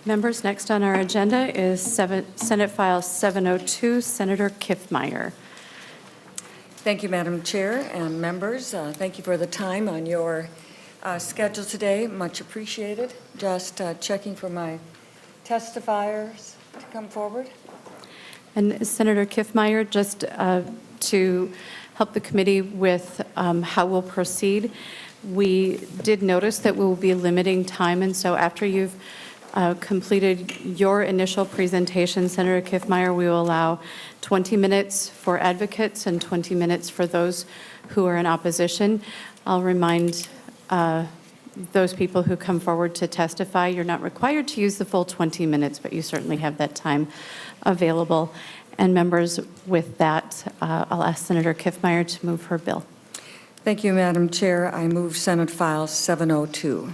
Members, next on our agenda is Senate File 702, Senator Kiffmeyer. Thank you, Madam Chair and members. Thank you for the time on your schedule today. Much appreciated. Just checking for my testifiers to come forward. And Senator Kiffmeyer, just to help the committee with how we'll proceed, we did notice that we will be limiting time, and so after you've completed your initial presentation, Senator Kiffmeyer, we will allow 20 minutes for advocates and 20 minutes for those who are in opposition. I'll remind those people who come forward to testify, you're not required to use the full 20 minutes, but you certainly have that time available. And members, with that, I'll ask Senator Kiffmeyer to move her bill. Thank you, Madam Chair. I move Senate File 702.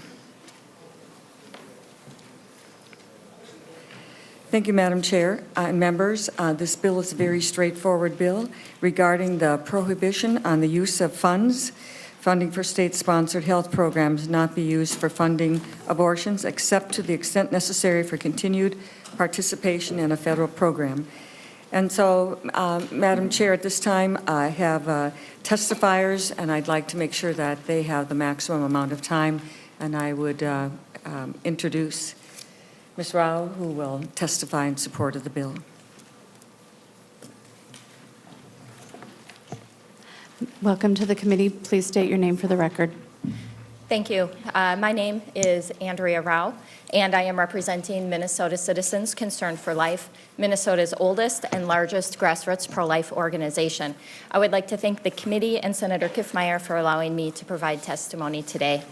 Thank you, Madam Chair. Members, this bill is a very straightforward bill regarding the prohibition on the use of funding for state-sponsored health programs not be used for funding abortions except to the extent necessary for continued participation in a federal program. And so, Madam Chair, at this time, I have testifiers, and I'd like to make sure that they have the maximum amount of time, and I would introduce Ms. Rao, who will testify in support of the bill. Welcome to the committee. Please state your name for the record. Thank you. My name is Andrea Rao, and I am representing Minnesota Citizens Concerned for Life, Minnesota's oldest and largest grassroots pro-life organization. I would like to thank the committee and Senator Kiffmeyer for allowing me to provide testimony today.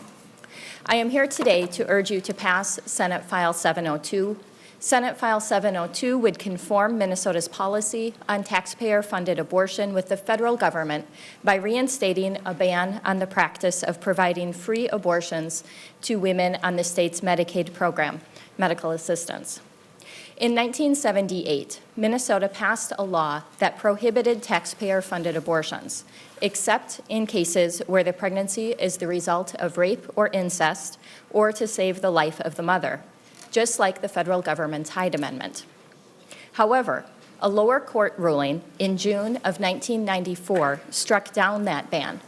I am here today to urge you to pass Senate File 702. Senate File 702 would conform Minnesota's policy on taxpayer-funded abortion with the federal government by reinstating a ban on the practice of providing free abortions to women on the state's Medicaid program, medical assistance. In 1978, Minnesota passed a law that prohibited taxpayer-funded abortions, except in cases where the pregnancy is the result of rape or incest or to save the life of the mother, just like the federal government's Hyde Amendment. However, a lower court ruling in June of 1994 struck down that ban,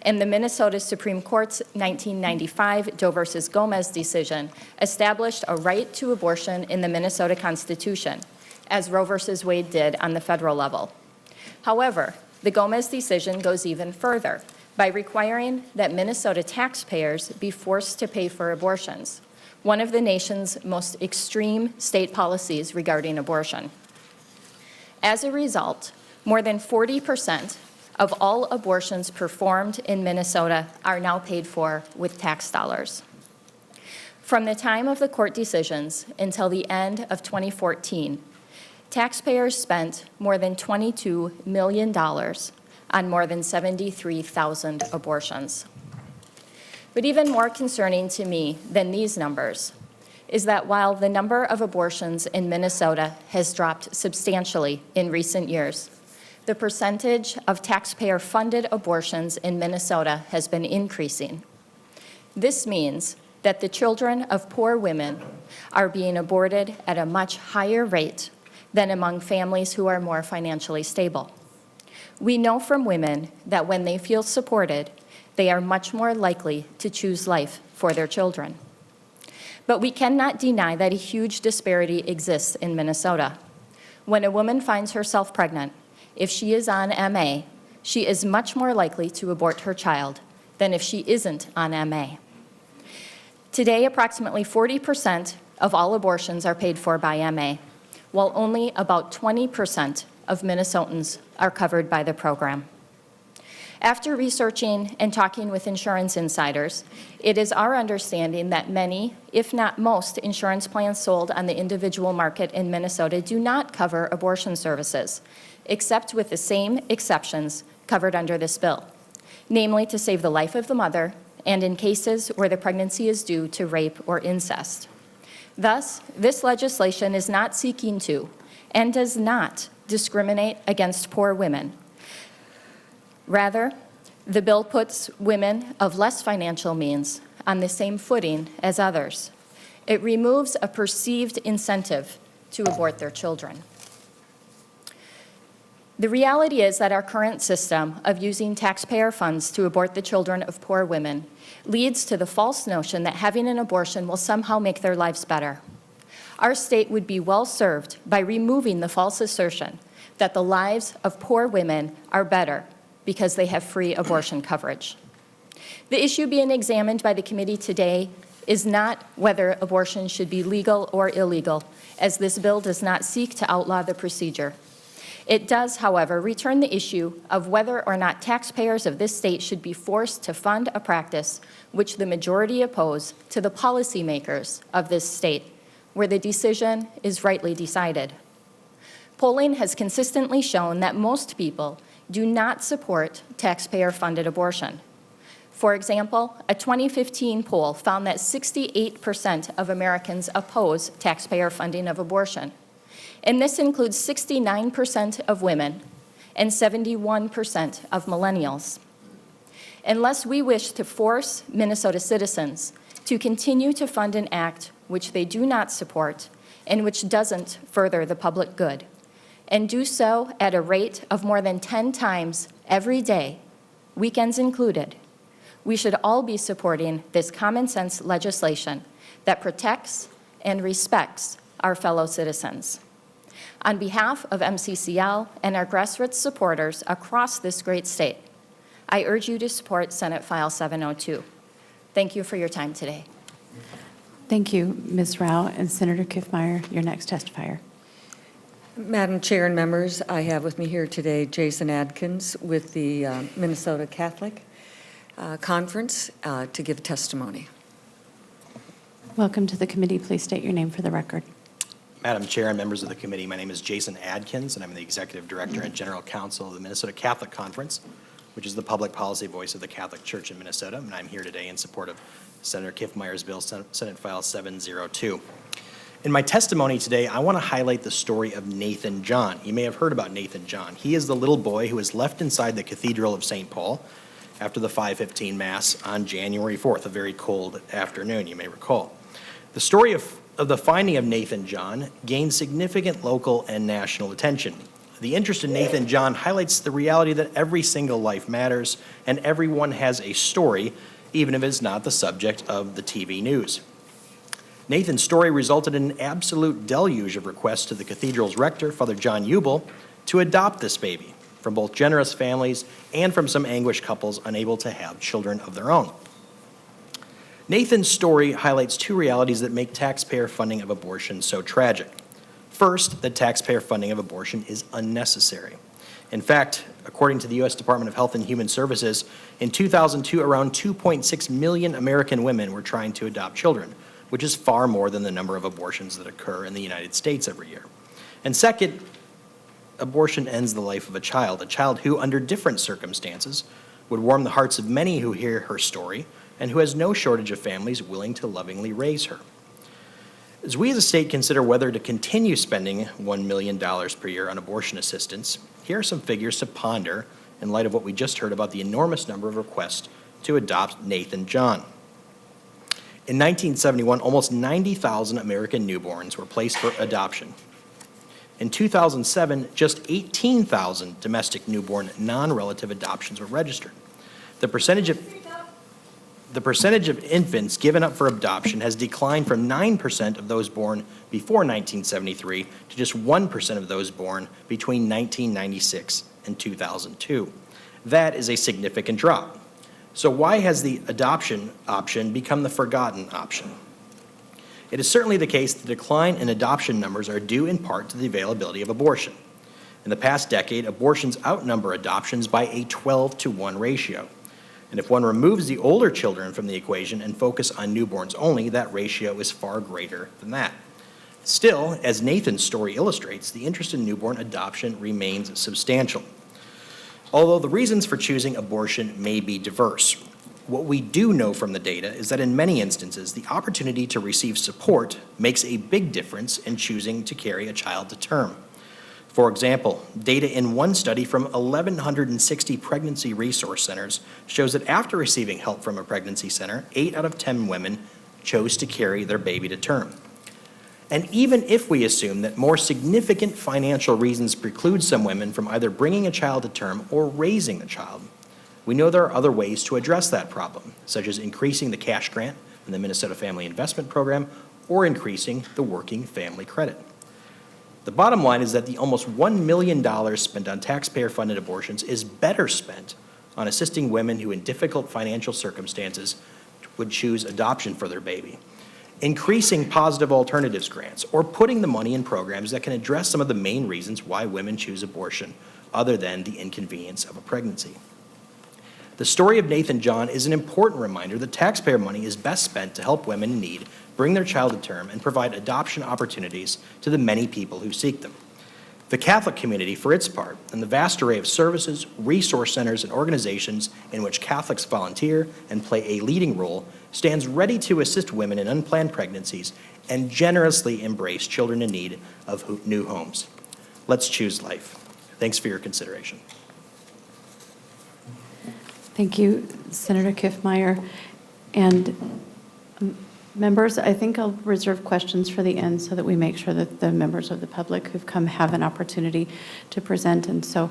and the Minnesota Supreme Court's 1995 Doe versus Gomez decision established a right to abortion in the Minnesota Constitution, as Roe versus Wade did on the federal level. However, the Gomez decision goes even further by requiring that Minnesota taxpayers be forced to pay for abortions, one of the nation's most extreme state policies regarding abortion. As a result, more than 40% of all abortions performed in Minnesota are now paid for with tax dollars. From the time of the court decisions until the end of 2014, taxpayers spent more than $22 million on more than 73,000 abortions. But even more concerning to me than these numbers is that while the number of abortions in Minnesota has dropped substantially in recent years, the percentage of taxpayer-funded abortions in Minnesota has been increasing. This means that the children of poor women are being aborted at a much higher rate than among families who are more financially stable. We know from women that when they feel supported, they are much more likely to choose life for their children. But we cannot deny that a huge disparity exists in Minnesota. When a woman finds herself pregnant, if she is on MA, she is much more likely to abort her child than if she isn't on MA. Today, approximately 40% of all abortions are paid for by MA, while only about 20% of Minnesotans are covered by the program. After researching and talking with insurance insiders, it is our understanding that many, if not most, insurance plans sold on the individual market in Minnesota do not cover abortion services, except with the same exceptions covered under this bill, namely to save the life of the mother and in cases where the pregnancy is due to rape or incest. Thus, this legislation is not seeking to and does not discriminate against poor women. Rather, the bill puts women of less financial means on the same footing as others. It removes a perceived incentive to abort their children. The reality is that our current system of using taxpayer funds to abort the children of poor women leads to the false notion that having an abortion will somehow make their lives better. Our state would be well served by removing the false assertion that the lives of poor women are better because they have free abortion coverage. The issue being examined by the committee today is not whether abortion should be legal or illegal, as this bill does not seek to outlaw the procedure. It does, however, return the issue of whether or not taxpayers of this state should be forced to fund a practice which the majority oppose to the policymakers of this state, where the decision is rightly decided. Polling has consistently shown that most people do not support taxpayer-funded abortion. For example, a 2015 poll found that 68% of Americans oppose taxpayer funding of abortion. And this includes 69% of women and 71% of millennials. Unless we wish to force Minnesota citizens to continue to fund an act which they do not support and which doesn't further the public good, and do so at a rate of more than 10 times every day, weekends included, we should all be supporting this common sense legislation that protects and respects our fellow citizens. On behalf of MCCL and our grassroots supporters across this great state, I urge you to support Senate File 702. Thank you for your time today. Thank you, Ms. Rao. And Senator Kiffmeyer, your next testifier. Madam Chair and members, I have with me here today Jason Adkins with the Minnesota Catholic Conference to give testimony. Welcome to the committee. Please state your name for the record. Madam Chair and members of the committee, my name is Jason Adkins, and I'm the Executive Director and General Counsel of the Minnesota Catholic Conference, which is the public policy voice of the Catholic Church in Minnesota, and I'm here today in support of Senator Kiffmeyer's bill, Senate File 702. In my testimony today, I want to highlight the story of Nathan John. You may have heard about Nathan John. He is the little boy who was left inside the Cathedral of St. Paul after the 5:15 Mass on January 4th, a very cold afternoon, you may recall. The story of the finding of Nathan John gained significant local and national attention. The interest in Nathan John highlights the reality that every single life matters and everyone has a story, even if it's not the subject of the TV news. Nathan's story resulted in an absolute deluge of requests to the cathedral's rector, Father John Ubel, to adopt this baby from both generous families and from some anguished couples unable to have children of their own. Nathan's story highlights two realities that make taxpayer funding of abortion so tragic. First, that taxpayer funding of abortion is unnecessary. In fact, according to the U.S. Department of Health and Human Services, in 2002, around 2.6 million American women were trying to adopt children, which is far more than the number of abortions that occur in the United States every year. And second, abortion ends the life of a child who, under different circumstances, would warm the hearts of many who hear her story, and who has no shortage of families willing to lovingly raise her. As we as a state consider whether to continue spending $1 million per year on abortion assistance, here are some figures to ponder in light of what we just heard about the enormous number of requests to adopt Nathan John. In 1971, almost 90,000 American newborns were placed for adoption. In 2007, just 18,000 domestic newborn non-relative adoptions were registered. The percentage of infants given up for adoption has declined from 9% of those born before 1973 to just 1% of those born between 1996 and 2002. That is a significant drop. So why has the adoption option become the forgotten option? It is certainly the case that the decline in adoption numbers are due in part to the availability of abortion. In the past decade, abortions outnumber adoptions by a 12-to-1 ratio. And if one removes the older children from the equation and focus on newborns only, that ratio is far greater than that. Still, as Nathan's story illustrates, the interest in newborn adoption remains substantial. Although the reasons for choosing abortion may be diverse, what we do know from the data is that in many instances, the opportunity to receive support makes a big difference in choosing to carry a child to term. For example, data in one study from 1,160 pregnancy resource centers shows that after receiving help from a pregnancy center, 8 out of 10 women chose to carry their baby to term. And even if we assume that more significant financial reasons preclude some women from either bringing a child to term or raising the child, we know there are other ways to address that problem, such as increasing the cash grant in the Minnesota Family Investment Program or increasing the working family credit. The bottom line is that the almost $1 million spent on taxpayer-funded abortions is better spent on assisting women who in difficult financial circumstances would choose adoption for their baby, increasing positive alternatives grants, or putting the money in programs that can address some of the main reasons why women choose abortion other than the inconvenience of a pregnancy. The story of Nathan John is an important reminder that taxpayer money is best spent to help women in need bring their child to term and provide adoption opportunities to the many people who seek them. The Catholic community, for its part, and the vast array of services, resource centers, and organizations in which Catholics volunteer and play a leading role, stands ready to assist women in unplanned pregnancies and generously embrace children in need of new homes. Let's choose life. Thanks for your consideration. Thank you, Senator Kiffmeyer. And members, I think I'll reserve questions for the end so that we make sure that the members of the public who've come have an opportunity to present. And so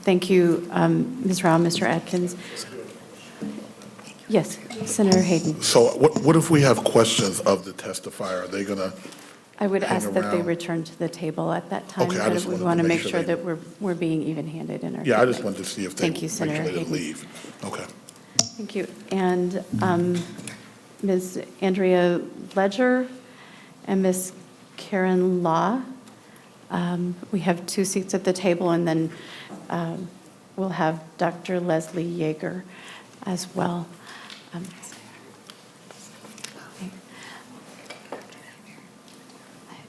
thank you, Ms. Rao, Mr. Adkins. Yes, Senator Hayden. So what if we have questions of the testifier? Are they going to I would hang ask that they around? return to the table at that time. Okay, I just but we wanted to want to make make sure sure they- that we're being even-handed in our Yeah, I just treatment. wanted to see if they Thank you, make sure Senator they didn't Hayden. leave. Okay. Thank you. And Ms. Andrea Ledger and Ms. Karen Law. We have 2 seats at the table, and then we'll have Dr. Leslie Yeager as well.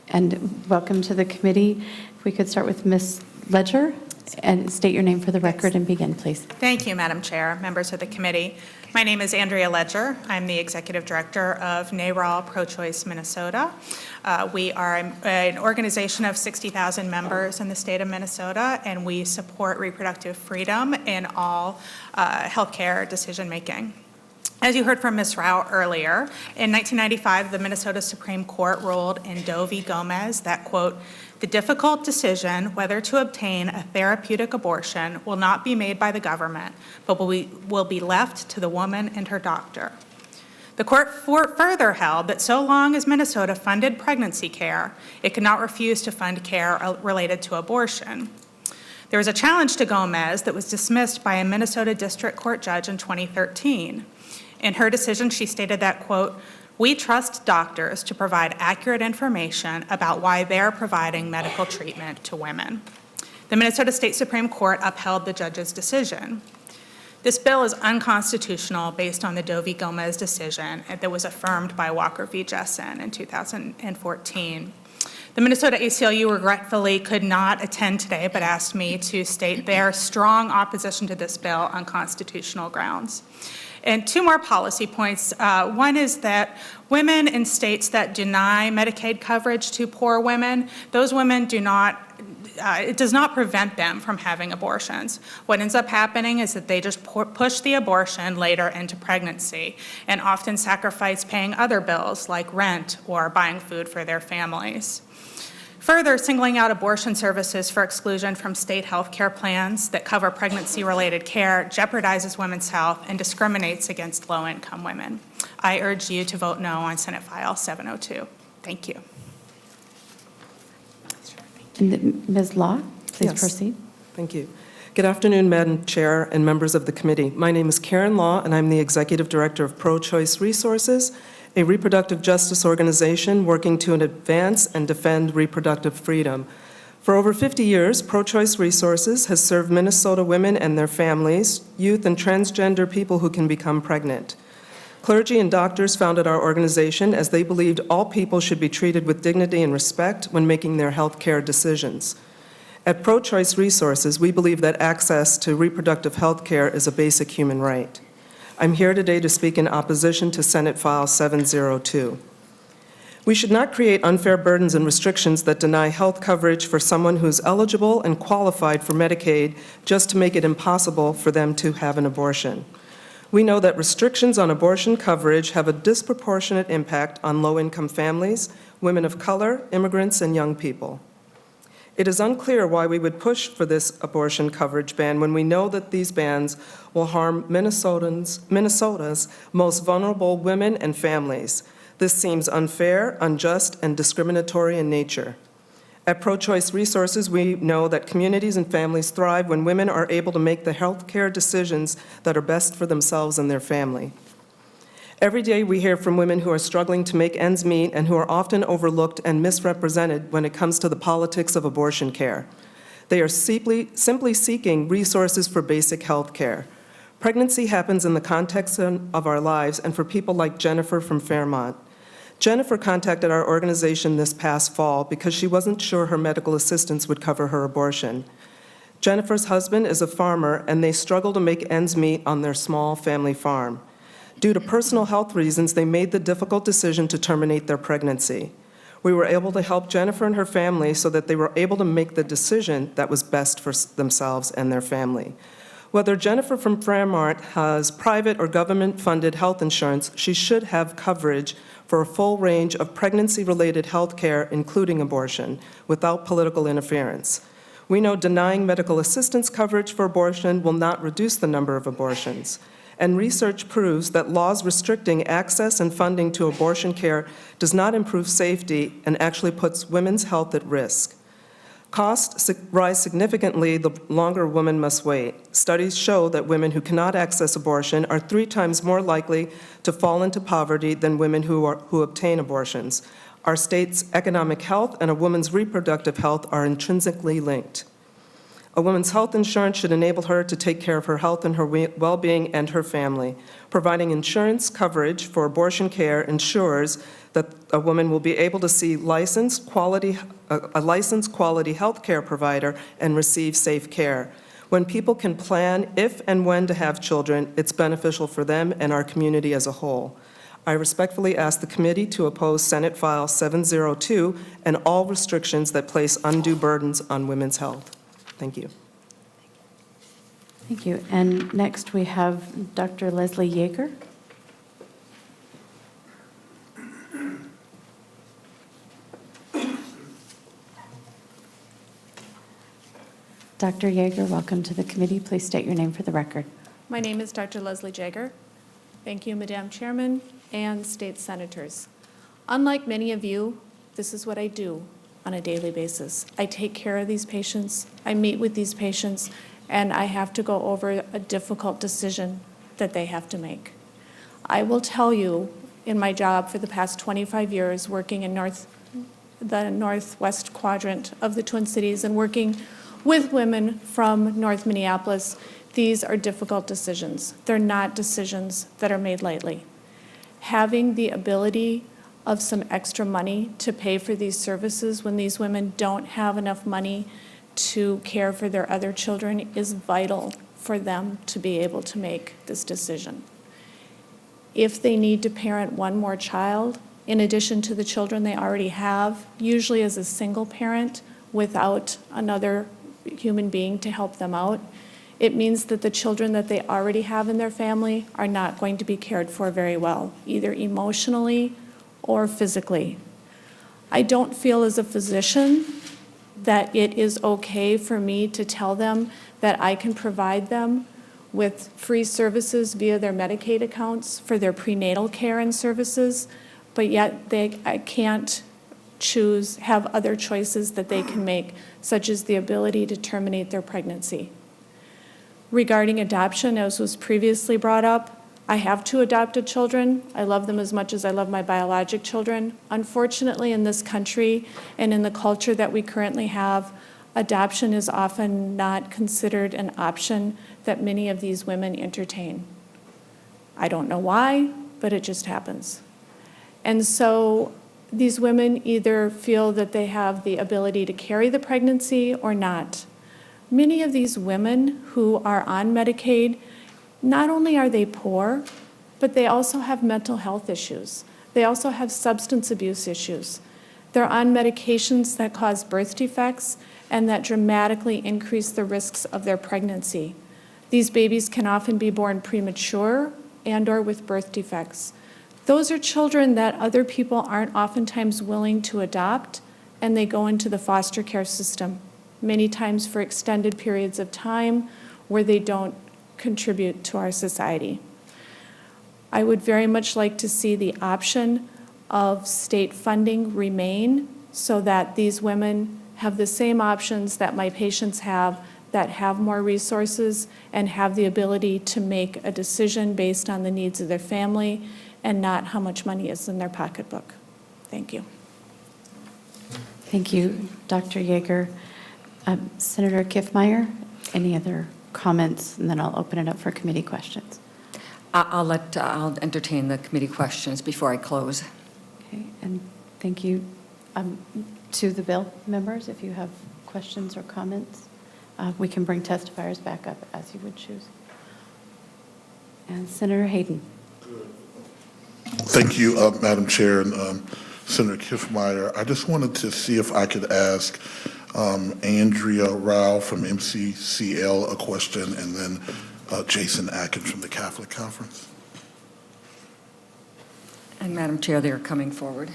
And welcome to the committee. If we could start with Ms. Ledger and state your name for the record and begin, please. Thank you, Madam Chair, members of the committee. My name is Andrea Ledger. I'm the Executive Director of NARAL Pro-Choice Minnesota. We are an organization of 60,000 members in the state of Minnesota, and we support reproductive freedom in all healthcare decision-making. As you heard from Ms. Rao earlier, in 1995, the Minnesota Supreme Court ruled in Doe v. Gomez that, quote, the difficult decision whether to obtain a therapeutic abortion will not be made by the government, but will be left to the woman and her doctor. The court further held that so long as Minnesota funded pregnancy care, it could not refuse to fund care related to abortion. There was a challenge to Gomez that was dismissed by a Minnesota District Court judge in 2013. In her decision, she stated that, quote, we trust doctors to provide accurate information about why they're providing medical treatment to women. The Minnesota State Supreme Court upheld the judge's decision. This bill is unconstitutional based on the Doe v. Gomez decision that was affirmed by Walker v. Jessen in 2014. The Minnesota ACLU regretfully could not attend today, but asked me to state their strong opposition to this bill on constitutional grounds. And 2 more policy points. One is that women in states that deny Medicaid coverage to poor women, those women do not, it does not prevent them from having abortions. What ends up happening is that they just push the abortion later into pregnancy and often sacrifice paying other bills like rent or buying food for their families. Further, singling out abortion services for exclusion from state health care plans that cover pregnancy-related care jeopardizes women's health and discriminates against low-income women. I urge you to vote no on Senate File 702. Thank you. And Ms. Law, please Yes. proceed. Thank you. Good afternoon, Madam Chair and members of the committee. My name is Karen Law, and I'm the Executive Director of Pro-Choice Resources, a reproductive justice organization working to advance and defend reproductive freedom. For over 50 years, Pro-Choice Resources has served Minnesota women and their families, youth, and transgender people who can become pregnant. Clergy and doctors founded our organization as they believed all people should be treated with dignity and respect when making their health care decisions. At Pro-Choice Resources, we believe that access to reproductive health care is a basic human right. I'm here today to speak in opposition to Senate File 702. We should not create unfair burdens and restrictions that deny health coverage for someone who's eligible and qualified for Medicaid just to make it impossible for them to have an abortion. We know that restrictions on abortion coverage have a disproportionate impact on low-income families, women of color, immigrants, and young people. It is unclear why we would push for this abortion coverage ban when we know that these bans will harm Minnesota's most vulnerable women and families. This seems unfair, unjust, and discriminatory in nature. At Pro-Choice Resources, we know that communities and families thrive when women are able to make the health care decisions that are best for themselves and their family. Every day we hear from women who are struggling to make ends meet and who are often overlooked and misrepresented when it comes to the politics of abortion care. They are simply seeking resources for basic health care. Pregnancy happens in the context of our lives and for people like Jennifer from Fairmont. Jennifer contacted our organization this past fall because she wasn't sure her medical assistance would cover her abortion. Jennifer's husband is a farmer, and they struggle to make ends meet on their small family farm. Due to personal health reasons, they made the difficult decision to terminate their pregnancy. We were able to help Jennifer and her family so that they were able to make the decision that was best for themselves and their family. Whether Jennifer from Fairmont has private or government-funded health insurance, she should have coverage for a full range of pregnancy-related health care, including abortion, without political interference. We know denying medical assistance coverage for abortion will not reduce the number of abortions. And research proves that laws restricting access and funding to abortion care does not improve safety and actually puts women's health at risk. Costs rise significantly the longer a woman must wait. Studies show that women who cannot access abortion are 3 times more likely to fall into poverty than women who obtain abortions. Our state's economic health and a woman's reproductive health are intrinsically linked. A woman's health insurance should enable her to take care of her health and her well-being and her family. Providing insurance coverage for abortion care ensures that a woman will be able to see a licensed quality health care provider and receive safe care. When people can plan if and when to have children, it's beneficial for them and our community as a whole. I respectfully ask the committee to oppose Senate File 702 and all restrictions that place undue burdens on women's health. Thank you. Thank you. And next we have Dr. Leslie Yeager. Dr. Yeager, welcome to the committee. Please state your name for the record. My name is Dr. Leslie Jaeger. Thank you, Madam Chairman and state senators. Unlike many of you, this is what I do on a daily basis. I take care of these patients, I meet with these patients, and I have to go over a difficult decision that they have to make. I will tell you, in my job for the past 25 years, working in the northwest quadrant of the Twin Cities and working with women from North Minneapolis, these are difficult decisions. They're not decisions that are made lightly. Having the ability of some extra money to pay for these services when these women don't have enough money to care for their other children is vital for them to be able to make this decision. If they need to parent one more child, in addition to the children they already have, usually as a single parent without another human being to help them out, it means that the children that they already have in their family are not going to be cared for very well, either emotionally or physically. I don't feel as a physician that it is okay for me to tell them that I can provide them with free services via their Medicaid accounts for their prenatal care and services, but yet I can't have other choices that they can make, such as the ability to terminate their pregnancy. Regarding adoption, as was previously brought up, I have 2 adopted children. I love them as much as I love my biologic children. Unfortunately, in this country and in the culture that we currently have, adoption is often not considered an option that many of these women entertain. I don't know why, but it just happens. And so these women either feel that they have the ability to carry the pregnancy or not. Many of these women who are on Medicaid, not only are they poor, but they also have mental health issues. They also have substance abuse issues. They're on medications that cause birth defects and that dramatically increase the risks of their pregnancy. These babies can often be born premature and/or with birth defects. Those are children that other people aren't oftentimes willing to adopt, and they go into the foster care system, many times for extended periods of time where they don't contribute to our society. I would very much like to see the option of state funding remain so that these women have the same options that my patients have, that have more resources and have the ability to make a decision based on the needs of their family and not how much money is in their pocketbook. Thank you. Thank you, Dr. Yeager. Senator Kiffmeyer, any other comments? And then I'll open it up for committee questions. I'll entertain the committee questions before I close. Okay, and thank you. To the bill, members, if you have questions or comments, we can bring testifiers back up as you would choose. And Senator Hayden. Thank you, Madam Chair, and Senator Kiffmeyer. I just wanted to see if I could ask Andrea Rao from MCCL a question, and then Jason Atkins from the Catholic Conference. And Madam Chair, they are coming forward.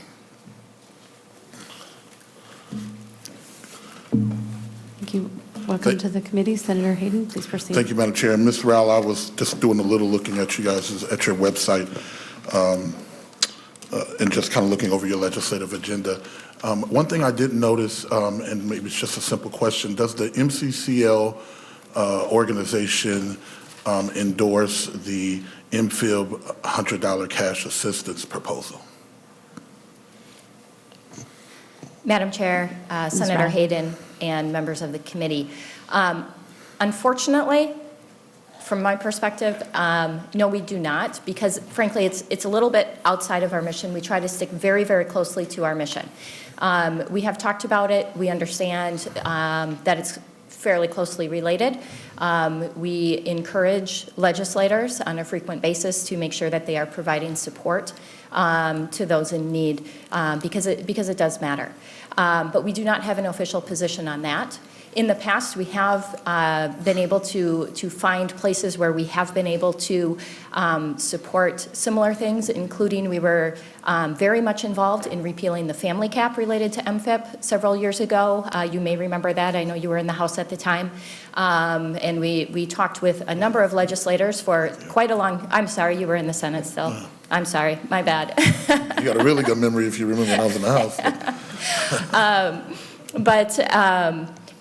Thank you. Welcome to the committee. Senator Hayden, please proceed. Thank you, Madam Chair. And Ms. Rao, I was just doing a little looking at you guys at your website and just kind of looking over your legislative agenda. One thing I didn't notice, and maybe it's just a simple question, does the MCCL organization endorse the MFIB $100 cash assistance proposal? Madam Chair, Senator Rao. Hayden, and members of the committee. Unfortunately, from my perspective, no, we do not, because frankly, it's a little bit outside of our mission. We try to stick very, very closely to our mission. We have talked about it. We understand that it's fairly closely related. We encourage legislators on a frequent basis to make sure that they are providing support to those in need because it does matter. But we do not have an official position on that. In the past, we have been able to find places where we have been able to support similar things, including we were very much involved in repealing the family cap related to MFIP several years ago. You may remember that. I know you were in the House at the time. And we talked with a number of legislators for quite a long, I'm sorry, you were in the Senate still. I'm sorry, my bad. You got a really good memory if you remember when I was in the House.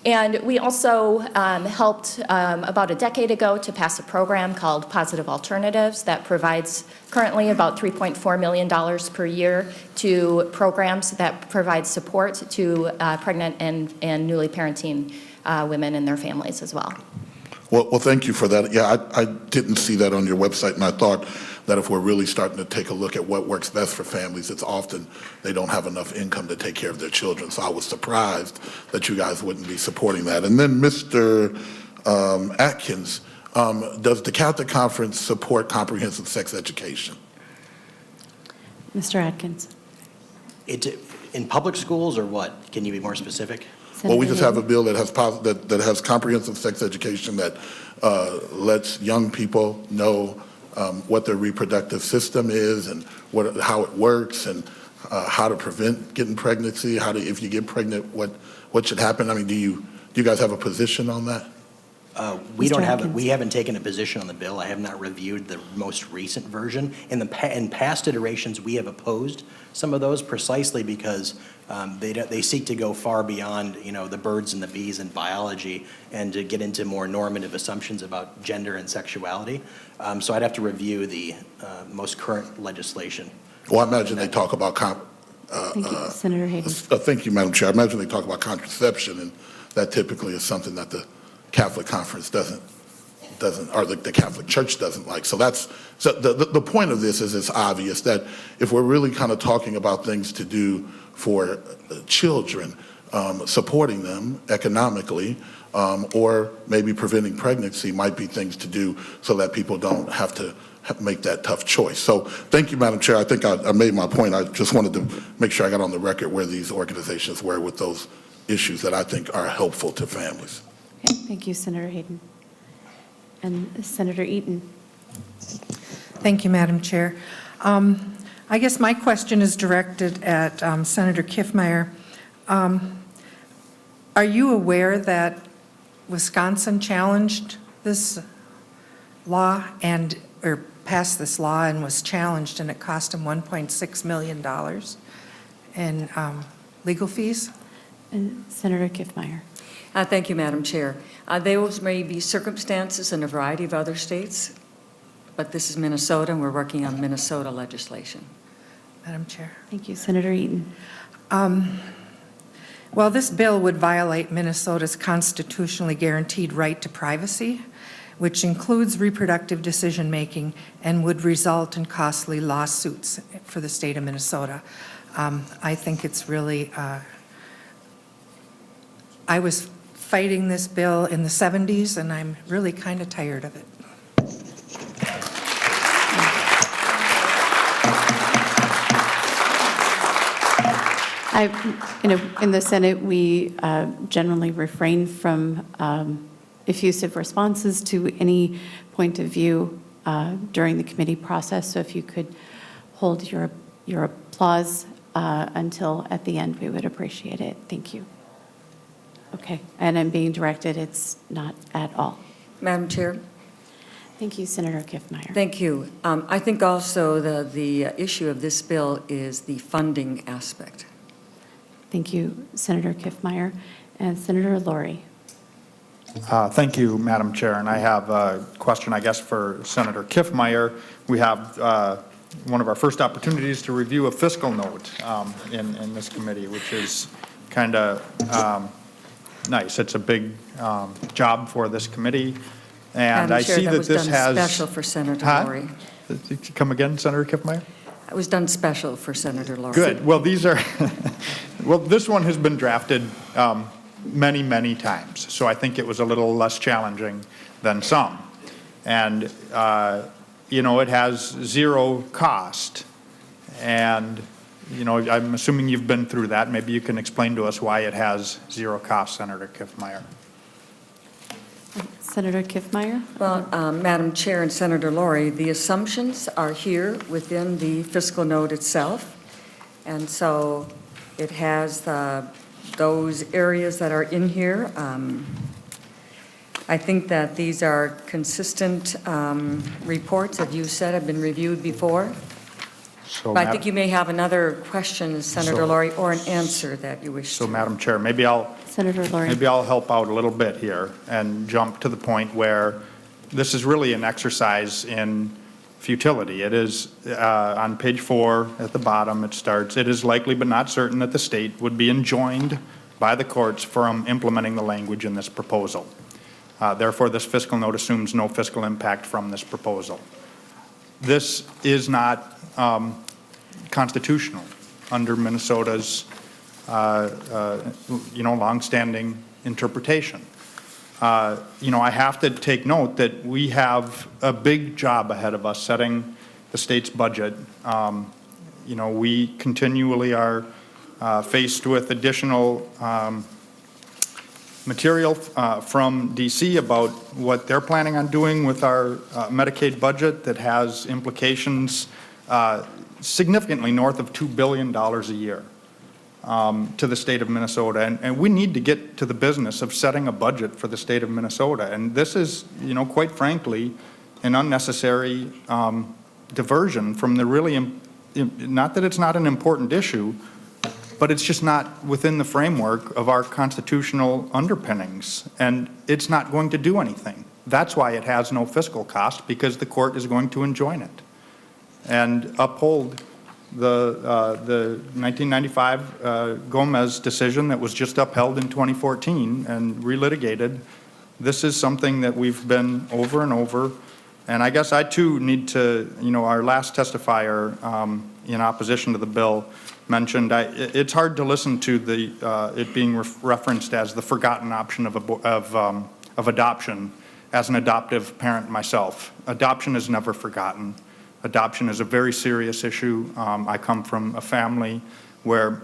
And we also helped about a decade ago to pass a program called Positive Alternatives that provides currently about $3.4 million per year to programs that provide support to pregnant and newly parenting women and their families as well. Well, thank you for that. Yeah, I didn't see that on your website, and I thought that if we're really starting to take a look at what works best for families, it's often they don't have enough income to take care of their children. So I was surprised that you guys wouldn't be supporting that. And then Mr. Atkins, does the Catholic Conference support comprehensive sex education? Mr. Atkins. In public schools or what? Can you be more specific? Well, we just have a Hayden. bill that has comprehensive sex education that lets young people know what their reproductive system is and how it works and how to prevent getting pregnancy, if you get pregnant, what should happen. I mean, do you guys have a position on that? We don't Mr. have, Atkins. we haven't taken a position on the bill. I have not reviewed the most recent version. In past iterations, we have opposed some of those precisely because they seek to go far beyond, the birds and the bees in biology and to get into more normative assumptions about gender and sexuality. So I'd have to review the most current legislation. Well, I imagine they talk about Thank you, Senator Hayden. thank you, Madam Chair. I imagine they talk about contraception, and that typically is something that the Catholic Conference doesn't, or the Catholic Church doesn't like. So the point of this is it's obvious that if we're really kind of talking about things to do for children, supporting them economically, or maybe preventing pregnancy might be things to do so that people don't have to make that tough choice. So thank you, Madam Chair. I think I made my point. I just wanted to make sure I got on the record where these organizations were with those issues that I think are helpful to families. Okay, thank you, Senator Hayden. And Senator Eaton. Thank you, Madam Chair. I guess my question is directed at Senator Kiffmeyer. Are you aware that Wisconsin challenged this law or passed this law and was challenged, and it cost them $1.6 million in legal fees? And Senator Kiffmeyer. Thank you, Madam Chair. Those may be circumstances in a variety of other states, but this is Minnesota, and we're working on Minnesota legislation. Madam Chair. Thank you. Senator Eaton. Well, this bill would violate Minnesota's constitutionally guaranteed right to privacy, which includes reproductive decision-making, and would result in costly lawsuits for the state of Minnesota. I think it's really, I was fighting this bill in the 70s, and I'm really kind of tired of it. In the Senate, we generally refrain from effusive responses to any point of view during the committee process. So if you could hold your applause until at the end, we would appreciate it. Thank you. Okay, and I'm being directed, it's not at all. Madam Chair. Thank you, Senator Kiffmeyer. Thank you. I think also the issue of this bill is the funding aspect. Thank you, Senator Kiffmeyer. And Senator Laurie. Thank you, Madam Chair. And I have a question, I guess, for Senator Kiffmeyer. We have one of our first opportunities to review a fiscal note in this committee, which is kind of nice. It's a big job for this committee. And Madam I Chair, see that was this done has... special for Senator Laurie. Come again, Senator Kiffmeyer? It was done special for Senator Laurie. Good. Well, these are, well, this one has been drafted many, many times. So I think it was a little less challenging than some. And, you know, it has zero cost. And, you know, I'm assuming you've been through that. Maybe you can explain to us why it has zero cost, Senator Kiffmeyer. Senator Kiffmeyer. Well, Madam Chair and Senator Laurie, the assumptions are here within the fiscal note itself. And so it has those areas that are in here. I think that these are consistent reports that you said have been reviewed before. So, But I think you may have another question, Senator Laurie, or an answer that you wish to. So, Madam Chair, maybe I'll help out a little bit here and jump to the point where this is really an exercise in futility. It is on page 4 at the bottom, it starts, it is likely but not certain that the state would be enjoined by the courts from implementing the language in this proposal. Therefore, this fiscal note assumes no fiscal impact from this proposal. This is not constitutional under Minnesota's you know, longstanding interpretation. You know, I have to take note that we have a big job ahead of us setting the state's budget. You know, we continually are faced with additional material from DC about what they're planning on doing with our Medicaid budget that has implications significantly north of $2 billion a year to the state of Minnesota. And we need to get to the business of setting a budget for the state of Minnesota. And this is, you know, quite frankly, an unnecessary diversion from the really, not that it's not an important issue, but it's just not within the framework of our constitutional underpinnings. And it's not going to do anything. That's why it has no fiscal cost, because the court is going to enjoin it and uphold the 1995 Gomez decision that was just upheld in 2014 and relitigated. This is something that we've been over and over. And I guess I too need to, you know, our last testifier in opposition to the bill mentioned, it's hard to listen to the it being referenced as the forgotten option of adoption. As an adoptive parent myself, adoption is never forgotten. Adoption is a very serious issue. I come from a family where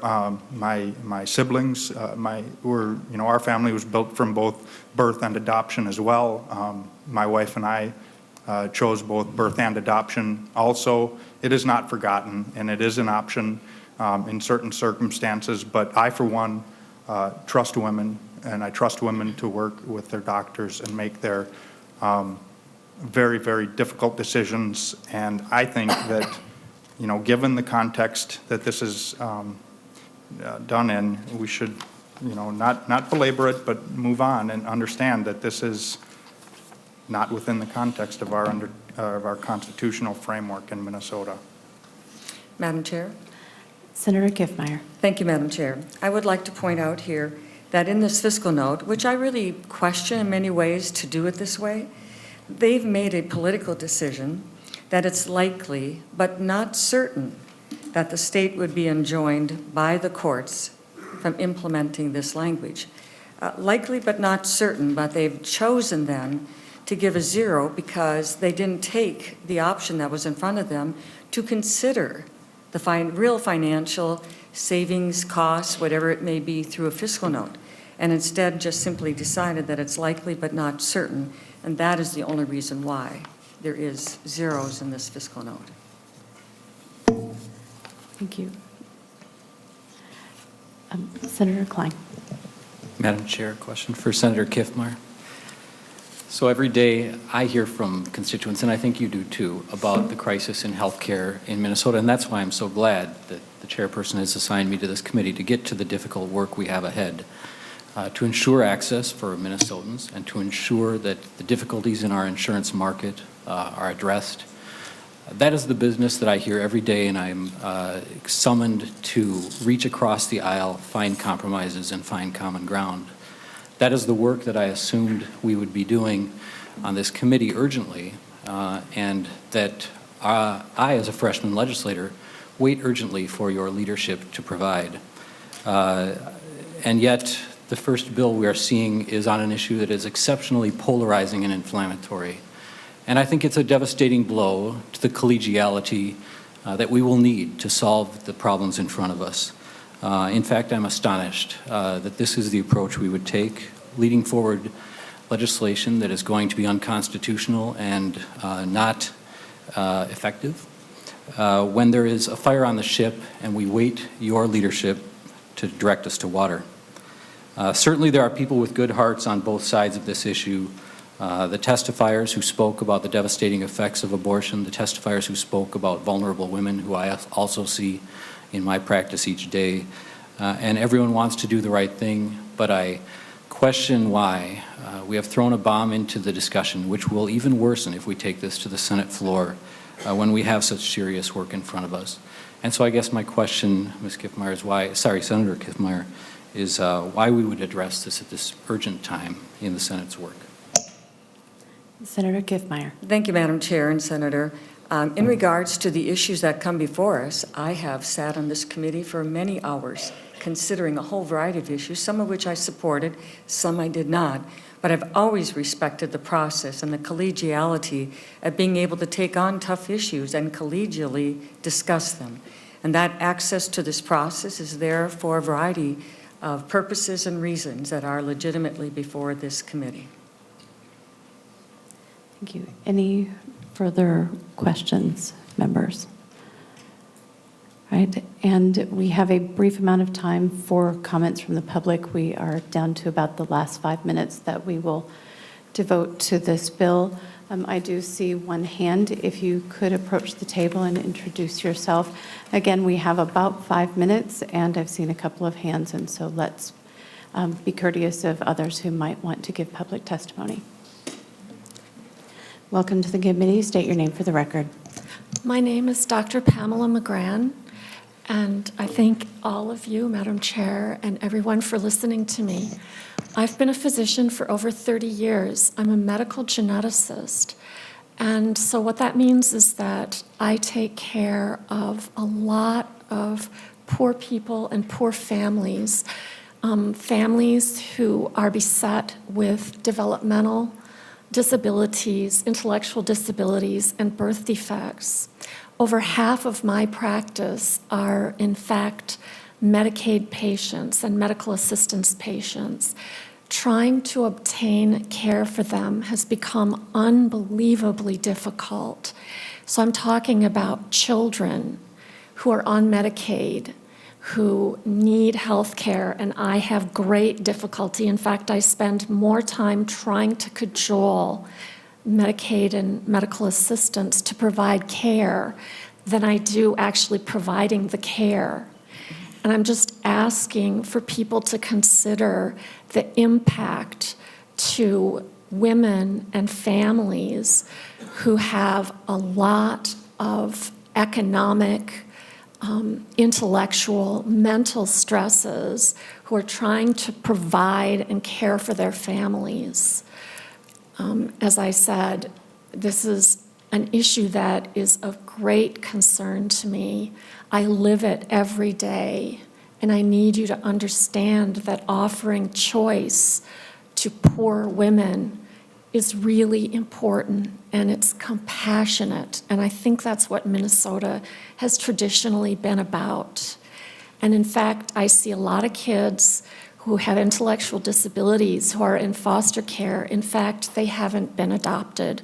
my siblings, you know, our family was built from both birth and adoption as well. My wife and I chose both birth and adoption. Also, it is not forgotten, and it is an option in certain circumstances, but I, for one, trust women, and I trust women to work with their doctors and make their very, very difficult decisions. And I think that, you know, given the context that this is done in, we should, you know, not belabor it, but move on and understand that this is not within the context of our constitutional framework in Minnesota. Madam Chair? Senator Kiffmeyer. Thank you, Madam Chair. I would like to point out here that in this fiscal note, which I really question in many ways to do it this way, they've made a political decision that it's likely but not certain that the state would be enjoined by the courts from implementing this language. Likely but not certain, but they've chosen then to give a 0 because they didn't take the option that was in front of them to consider the real financial savings, costs, whatever it may be, through a fiscal note, and instead just simply decided that it's likely but not certain, and that is the only reason why there is zeros in this fiscal note. Thank you. Senator Klein. Madam Chair, question for Senator Kiffmeyer. So every day I hear from constituents, and I think you do too, about the crisis in healthcare in Minnesota, and that's why I'm so glad that the chairperson has assigned me to this committee to get to the difficult work we have ahead, to ensure access for Minnesotans and to ensure that the difficulties in our insurance market are addressed. That is the business that I hear every day, and I'm summoned to reach across the aisle, find compromises, and find common ground. That is the work that I assumed we would be doing on this committee urgently, and that I, as a freshman legislator, wait urgently for your leadership to provide. And yet, the first bill we are seeing is on an issue that is exceptionally polarizing and inflammatory. And I think it's a devastating blow to the collegiality that we will need to solve the problems in front of us. In fact, I'm astonished that this is the approach we would take, leading forward legislation that is going to be unconstitutional and not effective, when there is a fire on the ship and we wait your leadership to direct us to water. Certainly there are people with good hearts on both sides of this issue. The testifiers who spoke about the devastating effects of abortion, the testifiers who spoke about vulnerable women, who I also see in my practice each day, and everyone wants to do the right thing, but I question why we have thrown a bomb into the discussion, which will even worsen if we take this to the Senate floor when we have such serious work in front of us. And so I guess my question, Ms. Kiffmeyer, is why, Senator Kiffmeyer, is why we would address this at this urgent time in the Senate's work. Senator Kiffmeyer. Thank you, Madam Chair and Senator. In regards to the issues that come before us, I have sat on this committee for many hours considering a whole variety of issues, some of which I supported, some I did not. But I've always respected the process and the collegiality of being able to take on tough issues and collegially discuss them. And that access to this process is there for a variety of purposes and reasons that are legitimately before this committee. Thank you. Any further questions, members? All right, and we have a brief amount of time for comments from the public. We are down to about the last 5 minutes that we will devote to this bill. I do see one hand. If you could approach the table and introduce yourself. Again, we have about 5 minutes, and I've seen a couple of hands, and so let's be courteous of others who might want to give public testimony. Welcome to the committee. State your name for the record. My name is Dr. Pamela McGran, and I thank all of you, Madam Chair, and everyone for listening to me. I've been a physician for over 30 years. I'm a medical geneticist, and so what that means is that I take care of a lot of poor people and poor families, families who are beset with developmental disabilities, intellectual disabilities, and birth defects. Over half of my practice are, in fact, Medicaid patients and medical assistance patients. trying to obtain care for them has become unbelievably difficult. So I'm talking about children who are on Medicaid, who need health care, and I have great difficulty. In fact, I spend more time trying to cajole Medicaid and medical assistants to provide care than I do actually providing the care. And I'm just asking for people to consider the impact to women and families who have a lot of economic, intellectual, mental stresses, who are trying to provide and care for their families. As I said, this is an issue that is of great concern to me. I live it every day, and I need you to understand that offering choice to poor women is really important, and it's compassionate, and I think that's what Minnesota has traditionally been about. And in fact, I see a lot of kids who have intellectual disabilities who are in foster care. In fact, they haven't been adopted,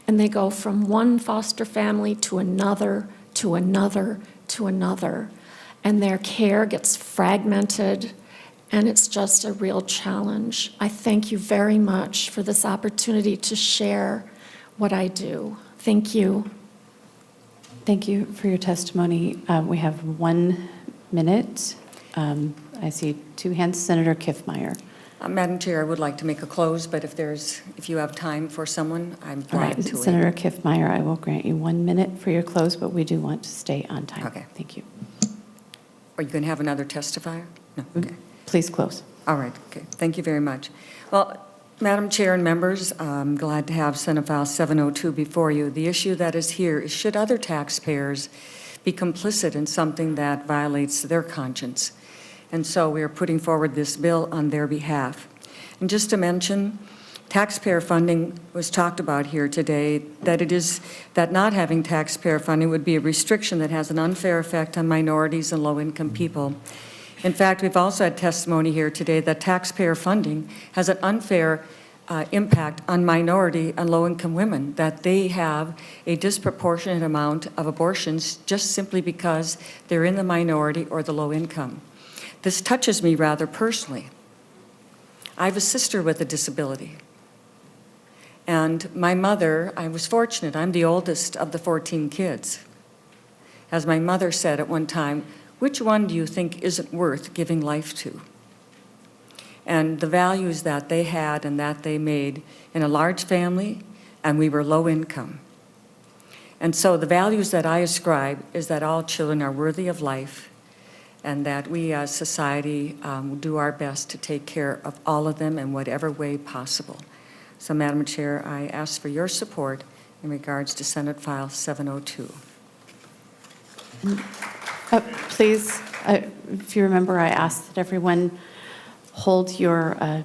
and they go from one foster family to another, to another, to another, and their care gets fragmented, and it's just a real challenge. I thank you very much for this opportunity to share what I do. Thank you. Thank you for your testimony. We have 1 minute. I see two hands. Senator Kiffmeyer. Madam Chair, I would like to make a close, but if you have time for someone, I'm All right, glad to. Senator Kiffmeyer, I will grant you 1 minute for your close, but we do want to stay on time. Okay. Thank you. Are you going to have another testifier? No, okay. Please close. All right, okay. Thank you very much. Well, Madam Chair and members, I'm glad to have Senate File 702 before you. The issue that is here is, should other taxpayers be complicit in something that violates their conscience? And so we are putting forward this bill on their behalf. And just to mention, taxpayer funding was talked about here today, that not having taxpayer funding would be a restriction that has an unfair effect on minorities and low-income people. In fact, we've also had testimony here today that taxpayer funding has an unfair impact on minority and low-income women, that they have a disproportionate amount of abortions just simply because they're in the minority or the low income. This touches me rather personally. I have a sister with a disability. And my mother, I was fortunate, I'm the oldest of the 14 kids. As my mother said at one time, which one do you think isn't worth giving life to? And the values that they had and that they made in a large family, and we were low income. And so the values that I ascribe is that all children are worthy of life, and that we as society do our best to take care of all of them in whatever way possible. So, Madam Chair, I ask for your support in regards to Senate File 702. Please, if you remember, I asked that everyone hold your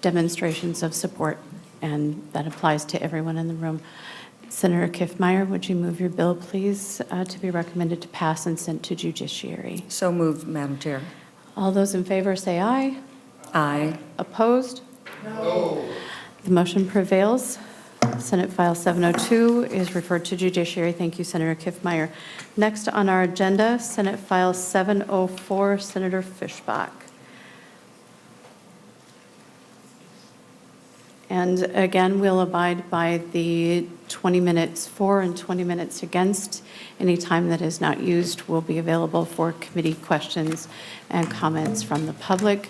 demonstrations of support, and that applies to everyone in the room. Senator Kiffmeyer, would you move your bill, please, to be recommended to pass and sent to judiciary? So moved, Madam Chair. All those in favor say aye. Aye. Opposed? No. The motion prevails. Senate File 702 is referred to judiciary. Thank you, Senator Kiffmeyer. Next on our agenda, Senate File 704, Senator Fischbach. And again, we'll abide by the 20 minutes for and 20 minutes against. Any time that is not used will be available for committee questions and comments from the public.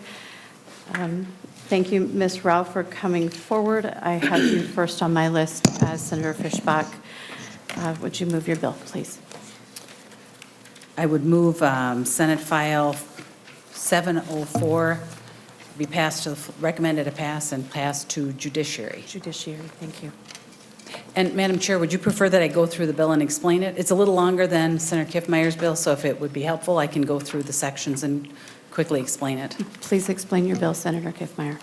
Thank you, Ms. Rao, for coming forward. I have you first on my list as Senator Fischbach. Would you move your bill, please? I would move Senate File 704 be passed to, recommended to pass and pass to judiciary. Judiciary, thank you. And Madam Chair, would you prefer that I go through the bill and explain it? It's a little longer than Senator Kiffmeyer's bill, so if it would be helpful, I can go through the sections and quickly explain it. Please explain your bill, Senator Kiffmeyer.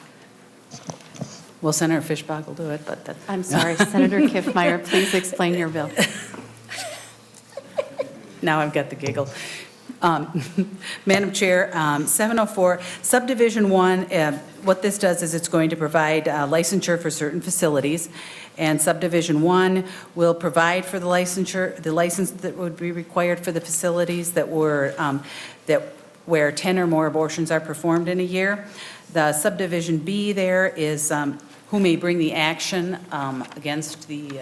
Well, Senator Fischbach will do it, but that's... I'm sorry, Senator Kiffmeyer, please explain your bill. Now I've got the giggle. Madam Chair, 704, Subdivision 1, what this does is it's going to provide licensure for certain facilities, and Subdivision 1 will provide for the licensure, the license that would be required for the facilities that were, where 10 or more abortions are performed in a year. The Subdivision B there is who may bring the action against the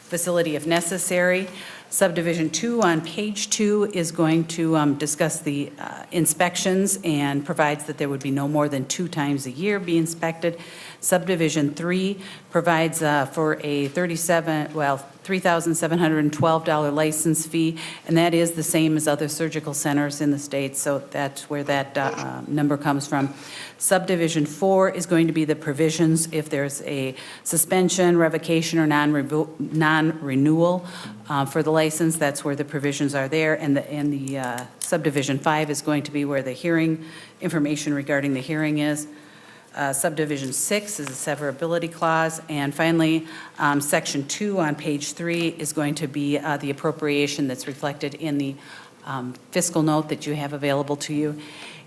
facility if necessary. Subdivision 2 on page 2 is going to discuss the inspections and provides that there would be no more than 2 times a year be inspected. Subdivision 3 provides for a $3,712 license fee, and that is the same as other surgical centers in the state, so that's where that number comes from. Subdivision 4 is going to be the provisions if there's a suspension, revocation, or non-renewal for the license. That's where the provisions are there, and the Subdivision 5 is going to be where the hearing information regarding the hearing is. Subdivision 6 is a severability clause, and finally, Section 2 on page 3 is going to be the appropriation that's reflected in the fiscal note that you have available to you.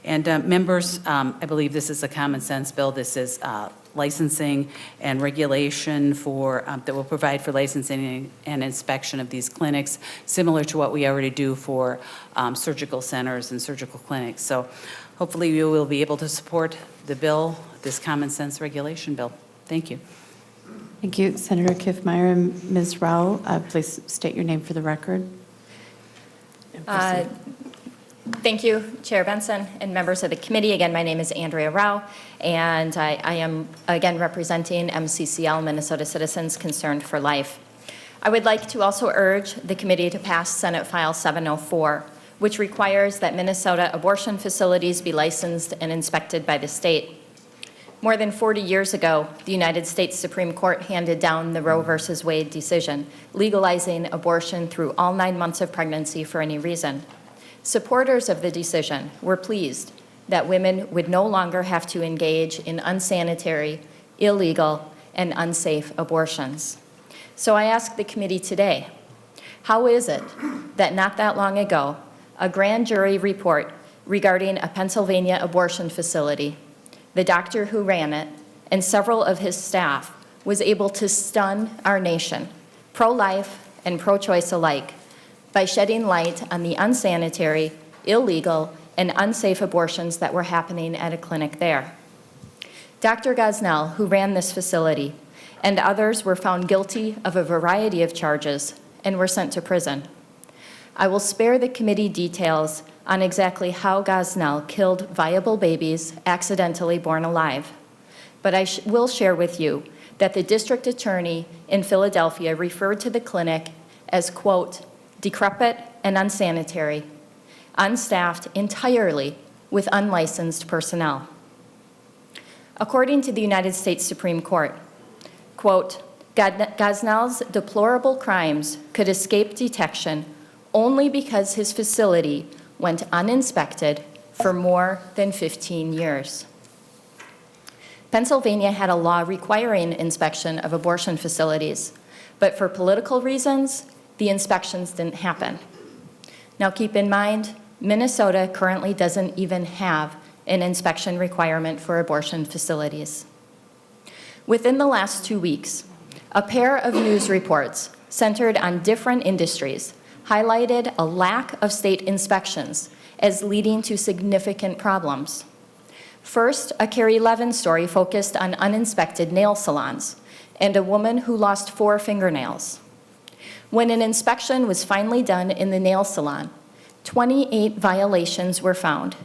And members, I believe this is a common sense bill. This is licensing and regulation for that will provide for licensing and inspection of these clinics, similar to what we already do for surgical centers and surgical clinics. So hopefully you will be able to support the bill, this common sense regulation bill. Thank you. Thank you, Senator Kiffmeyer. And Ms. Rao, please state your name for the record. Thank you, Chair Benson and members of the committee. Again, my name is Andrea Rao, and I am, again, representing MCCL, Minnesota Citizens Concerned for Life. I would like to also urge the committee to pass Senate File 704, which requires that Minnesota abortion facilities be licensed and inspected by the state. More than 40 years ago, the United States Supreme Court handed down the Roe v. Wade decision, legalizing abortion through all 9 months of pregnancy for any reason. Supporters of the decision were pleased that women would no longer have to engage in unsanitary, illegal, and unsafe abortions. So I ask the committee today, how is it that not that long ago, a grand jury report regarding a Pennsylvania abortion facility, the doctor who ran it, and several of his staff was able to stun our nation, pro-life and pro-choice alike, by shedding light on the unsanitary, illegal, and unsafe abortions that were happening at a clinic there. Dr. Gosnell, who ran this facility, and others were found guilty of a variety of charges and were sent to prison. I will spare the committee details on exactly how Gosnell killed viable babies accidentally born alive, but I will share with you that the district attorney in Philadelphia referred to the clinic as, quote, decrepit and unsanitary, unstaffed entirely with unlicensed personnel. According to the United States Supreme Court, quote, Gosnell's deplorable crimes could escape detection only because his facility went uninspected for more than 15 years. Pennsylvania had a law requiring inspection of abortion facilities, but for political reasons, the inspections didn't happen. Now keep in mind, Minnesota currently doesn't even have an inspection requirement for abortion facilities. Within the last 2 weeks, a pair of news reports centered on different industries highlighted a lack of state inspections as leading to significant problems. First, a Carrie Levin story focused on uninspected nail salons and a woman who lost 4 fingernails. When an inspection was finally done in the nail salon, 28 violations were found,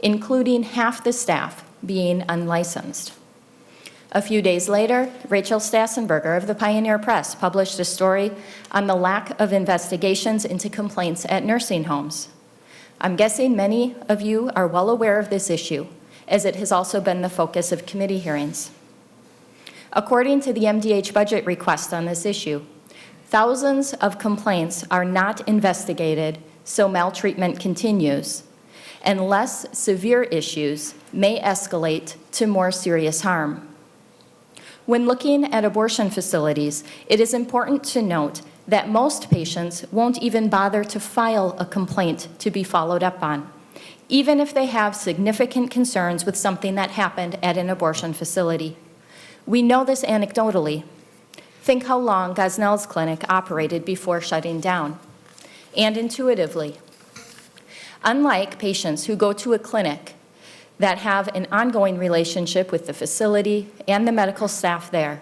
including half the staff being unlicensed. A few days later, Rachel Stassenberger of the Pioneer Press published a story on the lack of investigations into complaints at nursing homes. I'm guessing many of you are well aware of this issue, as it has also been the focus of committee hearings. According to the MDH budget request on this issue, thousands of complaints are not investigated, so maltreatment continues, and less severe issues may escalate to more serious harm. When looking at abortion facilities, it is important to note that most patients won't even bother to file a complaint to be followed up on, even if they have significant concerns with something that happened at an abortion facility. We know this anecdotally. Think how long Gosnell's clinic operated before shutting down. And intuitively, unlike patients who go to a clinic that have an ongoing relationship with the facility and the medical staff there,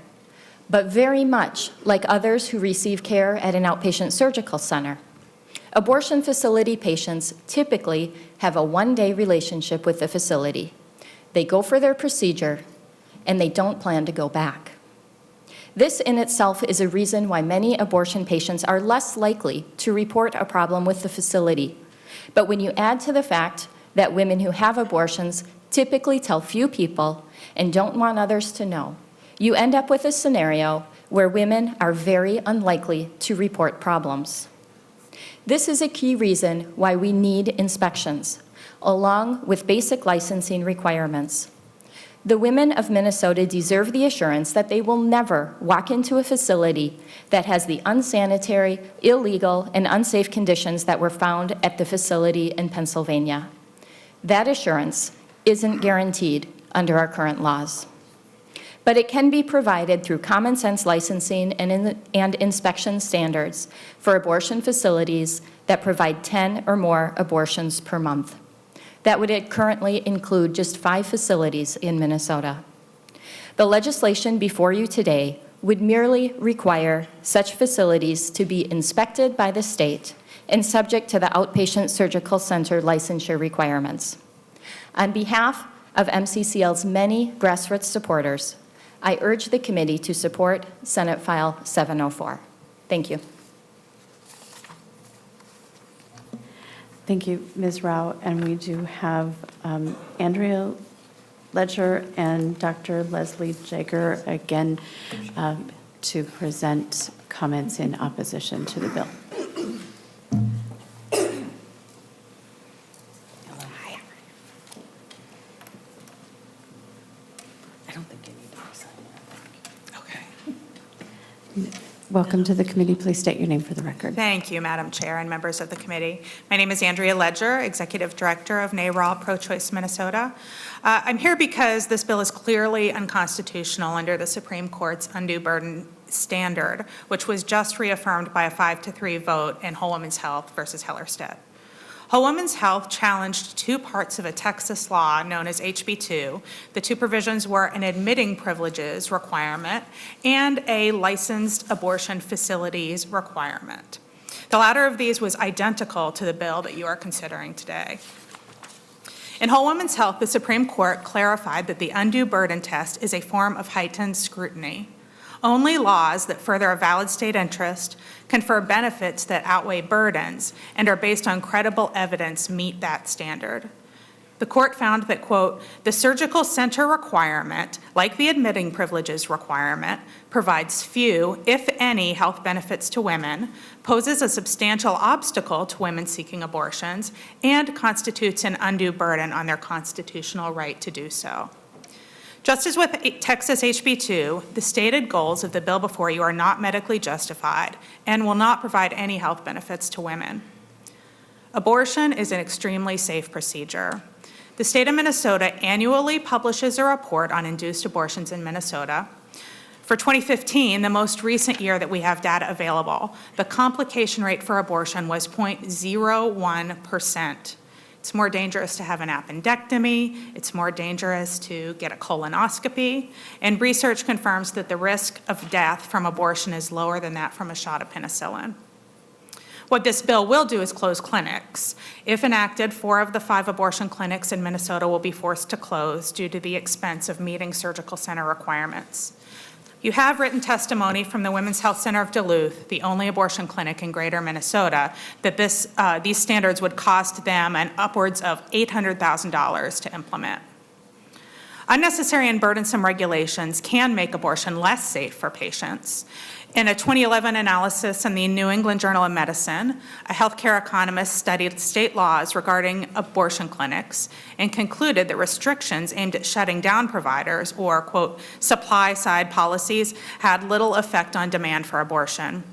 but very much like others who receive care at an outpatient surgical center, abortion facility patients typically have a one-day relationship with the facility. They go for their procedure, and they don't plan to go back. This in itself is a reason why many abortion patients are less likely to report a problem with the facility. But when you add to the fact that women who have abortions typically tell few people and don't want others to know, you end up with a scenario where women are very unlikely to report problems. This is a key reason why we need inspections, along with basic licensing requirements. The women of Minnesota deserve the assurance that they will never walk into a facility that has the unsanitary, illegal, and unsafe conditions that were found at the facility in Pennsylvania. That assurance isn't guaranteed under our current laws. But it can be provided through common sense licensing and inspection standards for abortion facilities that provide 10 or more abortions per month. That would currently include just 5 facilities in Minnesota. The legislation before you today would merely require such facilities to be inspected by the state and subject to the outpatient surgical center licensure requirements. On behalf of MCCL's many grassroots supporters, I urge the committee to support Senate File 704. Thank you. Thank you, Ms. Rao. And we do have Andrea Ledger and Dr. Leslie Jager again to present comments in opposition to the bill. Welcome to the committee. Please state your name for the record. Thank you, Madam Chair and members of the committee. My name is Andrea Ledger, Executive Director of NARAL Pro-Choice Minnesota. I'm here because this bill is clearly unconstitutional under the Supreme Court's undue burden standard, which was just reaffirmed by a 5-3 vote in Whole Woman's Health versus Hellerstedt. Whole Woman's Health challenged 2 parts of a Texas law known as HB 2. The 2 provisions were an admitting privileges requirement and a licensed abortion facilities requirement. The latter of these was identical to the bill that you are considering today. In Whole Woman's Health, the Supreme Court clarified that the undue burden test is a form of heightened scrutiny. Only laws that further a valid state interest, confer benefits that outweigh burdens, and are based on credible evidence meet that standard. The court found that, quote, the surgical center requirement, like the admitting privileges requirement, provides few, if any, health benefits to women, poses a substantial obstacle to women seeking abortions, and constitutes an undue burden on their constitutional right to do so. Just as with Texas HB 2, the stated goals of the bill before you are not medically justified and will not provide any health benefits to women. Abortion is an extremely safe procedure. The state of Minnesota annually publishes a report on induced abortions in Minnesota. For 2015, the most recent year that we have data available, the complication rate for abortion was 0.01%. It's more dangerous to have an appendectomy. It's more dangerous to get a colonoscopy. And research confirms that the risk of death from abortion is lower than that from a shot of penicillin. What this bill will do is close clinics. If enacted, 4 of the 5 abortion clinics in Minnesota will be forced to close due to the expense of meeting surgical center requirements. You have written testimony from the Women's Health Center of Duluth, the only abortion clinic in greater Minnesota, that these standards would cost them upwards of $800,000 to implement. Unnecessary and burdensome regulations can make abortion less safe for patients. In a 2011 analysis in the New England Journal of Medicine, a healthcare economist studied state laws regarding abortion clinics and concluded that restrictions aimed at shutting down providers or, quote, supply-side policies had little effect on demand for abortion.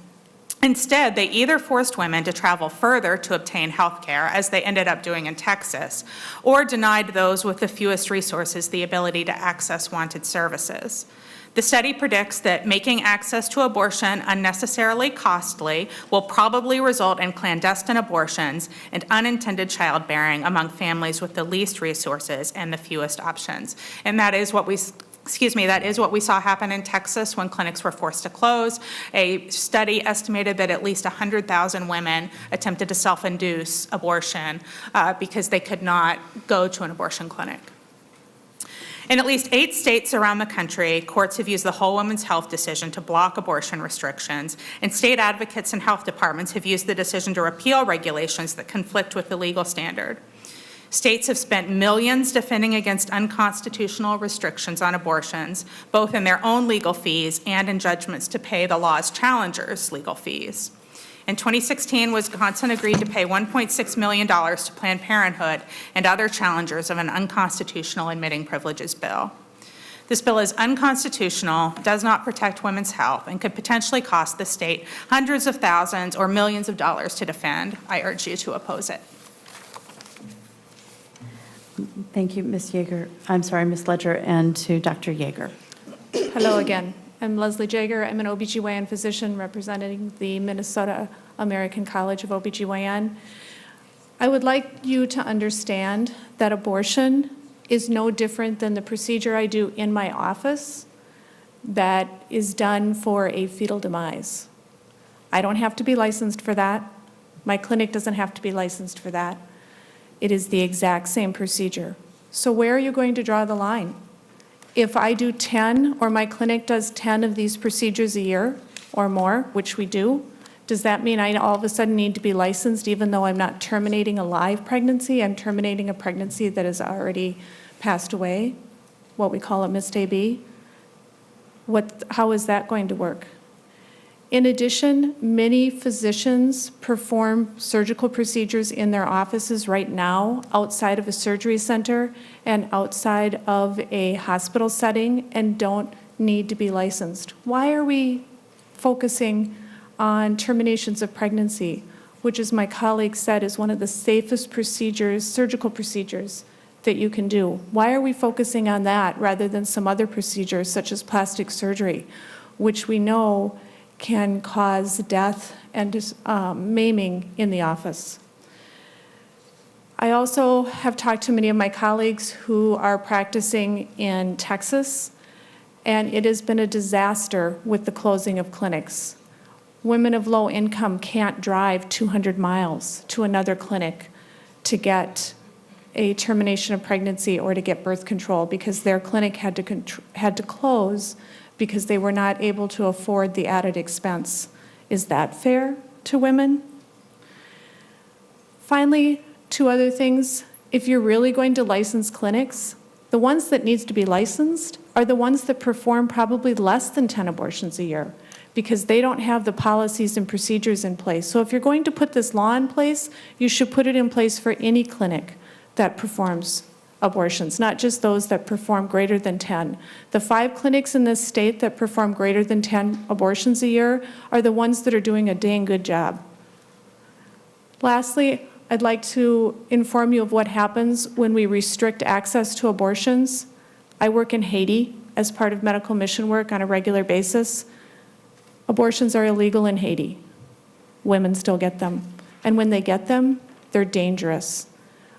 Instead, they either forced women to travel further to obtain health care, as they ended up doing in Texas, or denied those with the fewest resources the ability to access wanted services. The study predicts that making access to abortion unnecessarily costly will probably result in clandestine abortions and unintended childbearing among families with the least resources and the fewest options. And that is what we saw happen in Texas when clinics were forced to close. A study estimated that at least 100,000 women attempted to self-induce abortion because they could not go to an abortion clinic. In at least 8 states around the country, courts have used the whole woman's health decision to block abortion restrictions, and state advocates and health departments have used the decision to repeal regulations that conflict with the legal standard. States have spent millions defending against unconstitutional restrictions on abortions, both in their own legal fees and in judgments to pay the law's challengers' legal fees. In 2016, Wisconsin agreed to pay $1.6 million to Planned Parenthood and other challengers of an unconstitutional admitting privileges bill. This bill is unconstitutional, does not protect women's health, and could potentially cost the state hundreds of thousands or millions of dollars to defend. I urge you to oppose it. Thank you, Ms. Ledger, and to Dr. Yeager. Hello again. I'm Leslie Jager. I'm an OBGYN physician representing the Minnesota American College of OBGYN. I would like you to understand that abortion is no different than the procedure I do in my office that is done for a fetal demise. I don't have to be licensed for that. My clinic doesn't have to be licensed for that. It is the exact same procedure. So where are you going to draw the line? If I do 10, or my clinic does 10 of these procedures a year or more, which we do, does that mean I all of a sudden need to be licensed even though I'm not terminating a live pregnancy? I'm terminating a pregnancy that has already passed away, what we call a missed AB? How is that going to work? In addition, many physicians perform surgical procedures in their offices right now outside of a surgery center and outside of a hospital setting and don't need to be licensed. Why are we focusing on terminations of pregnancy, which, as my colleague said, is one of the safest procedures, surgical procedures that you can do? Why are we focusing on that rather than some other procedures such as plastic surgery, which we know can cause death and maiming in the office? I also have talked to many of my colleagues who are practicing in Texas, and it has been a disaster with the closing of clinics. Women of low income can't drive 200 miles to another clinic to get a termination of pregnancy or to get birth control because their clinic had to close because they were not able to afford the added expense. Is that fair to women? Finally, 2 other things. If you're really going to license clinics, the ones that needs to be licensed are the ones that perform probably less than 10 abortions a year because they don't have the policies and procedures in place. So if you're going to put this law in place, you should put it in place for any clinic that performs abortions, not just those that perform greater than 10. The 5 clinics in this state that perform greater than 10 abortions a year are the ones that are doing a dang good job. Lastly, I'd like to inform you of what happens when we restrict access to abortions. I work in Haiti as part of medical mission work on a regular basis. Abortions are illegal in Haiti. Women still get them. And when they get them, they're dangerous.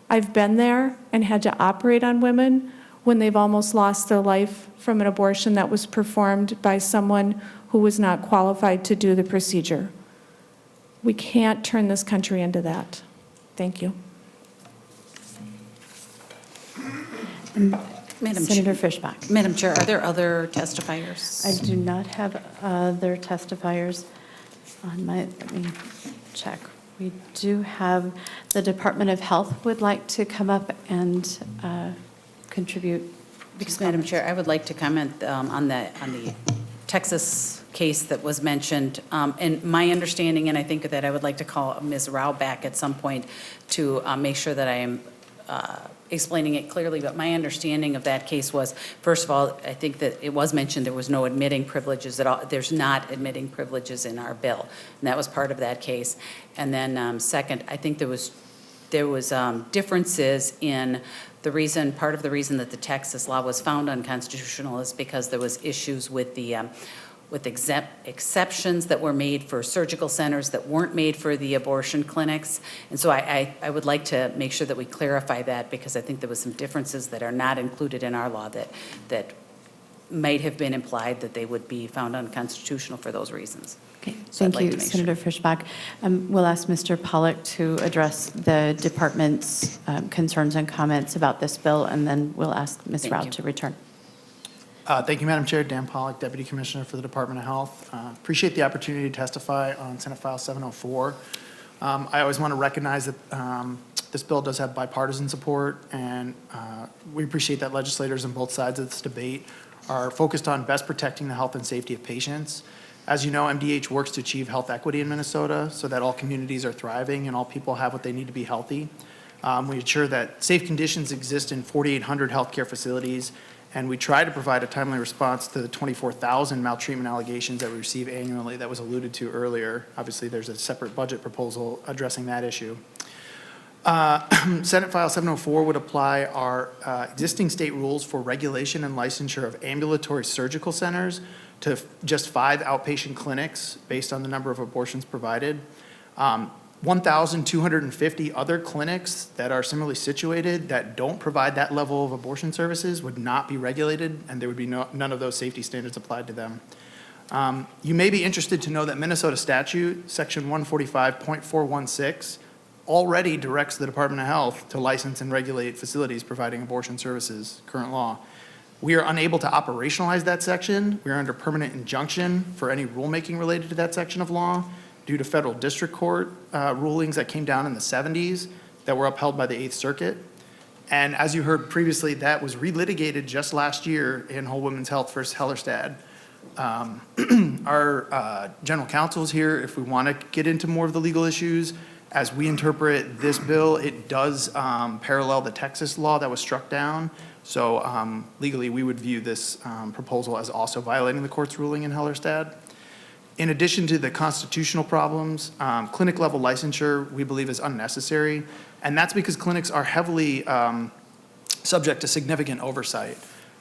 I've been there and had to operate on women when they've almost lost their life from an abortion that was performed by someone who was not qualified to do the procedure. We can't turn this country into that. Thank you. Senator Fischbach. Madam Chair, are there other testifiers? I do not have other testifiers on my, let me check. We do have the Department of Health would like to come up and contribute. Because, Madam Chair, I would like to comment on the Texas case that was mentioned. And my understanding, and I think that I would like to call Ms. Rao back at some point to make sure that I am explaining it clearly, but my understanding of that case was, first of all, I think that it was mentioned there was no admitting privileges at all. There's not admitting privileges in our bill, and that was part of that case. And then second, I think there was differences in the reason, part of the reason that the Texas law was found unconstitutional is because there was issues with the exceptions that were made for surgical centers that weren't made for the abortion clinics. And so I would like to make sure that we clarify that, because I think there was some differences that are not included in our law that might have been implied that they would be found unconstitutional for those reasons. Okay, So I'd thank like you, to make Senator Fischbach. We'll ask Mr. Pollack to address the department's concerns and comments about this bill, and then we'll ask Ms. Thank Rao you. to return. Thank you, Madam Chair. Dan Pollack, Deputy Commissioner for the Department of Health. Appreciate the opportunity to testify on Senate File 704. I always want to recognize that this bill does have bipartisan support, and we appreciate that legislators on both sides of this debate are focused on best protecting the health and safety of patients. As you know, MDH works to achieve health equity in Minnesota so that all communities are thriving and all people have what they need to be healthy. We ensure that safe conditions exist in 4,800 healthcare facilities, and we try to provide a timely response to the 24,000 maltreatment allegations that we receive annually that was alluded to earlier. Obviously, there's a separate budget proposal addressing that issue. Senate File 704 would apply our existing state rules for regulation and licensure of ambulatory surgical centers to just 5 outpatient clinics based on the number of abortions provided. 1,250 other clinics that are similarly situated that don't provide that level of abortion services would not be regulated, and there would be none of those safety standards applied to them. You may be interested to know that Minnesota statute, section 145.416, already directs the Department of Health to license and regulate facilities providing abortion services, current law. We are unable to operationalize that section. We are under permanent injunction for any rulemaking related to that section of law due to federal district court rulings that came down in the 70s that were upheld by the 8th Circuit. And as you heard previously, that was relitigated just last year in Whole Women's Health versus Hellerstedt. Our general counsel is here if we want to get into more of the legal issues. As we interpret this bill, it does parallel the Texas law that was struck down. So legally, we would view this proposal as also violating the court's ruling in Hellerstedt. In addition to the constitutional problems, clinic-level licensure, we believe, is unnecessary. And that's because clinics are heavily subject to significant oversight.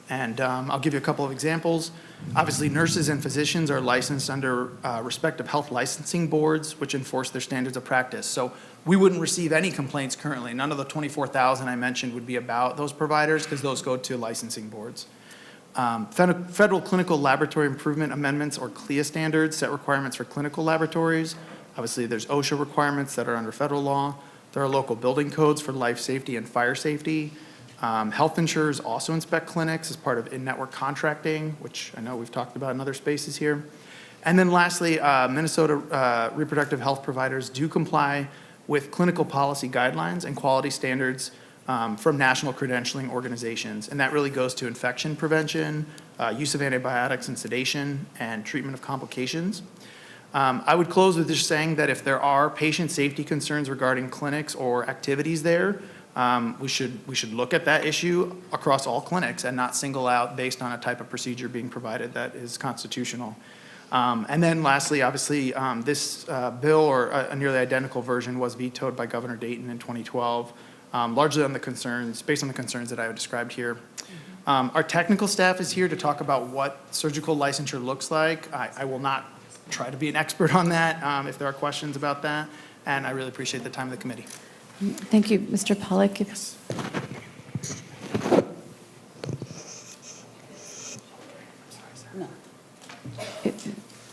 And I'll give you a couple of examples. Obviously, nurses and physicians are licensed under respective health licensing boards, which enforce their standards of practice. So we wouldn't receive any complaints currently. None of the 24,000 I mentioned would be about those providers because those go to licensing boards. Federal Clinical Laboratory Improvement Amendments, or CLIA standards, set requirements for clinical laboratories. Obviously, there's OSHA requirements that are under federal law. There are local building codes for life safety and fire safety. Health insurers also inspect clinics as part of in-network contracting, which I know we've talked about in other spaces here. And then lastly, Minnesota reproductive health providers do comply with clinical policy guidelines and quality standards from national credentialing organizations. And that really goes to infection prevention, use of antibiotics and sedation, and treatment of complications. I would close with just saying that if there are patient safety concerns regarding clinics or activities there, we should look at that issue across all clinics and not single out based on a type of procedure being provided that is constitutional. And then lastly, obviously, this bill, or a nearly identical version, was vetoed by Governor Dayton in 2012, largely on the concerns, based on the concerns that I have described here. Our technical staff is here to talk about what surgical licensure looks like. I will not try to be an expert on that if there are questions about that, and I really appreciate the time of the committee. Thank you, Mr. Pollack. Yes.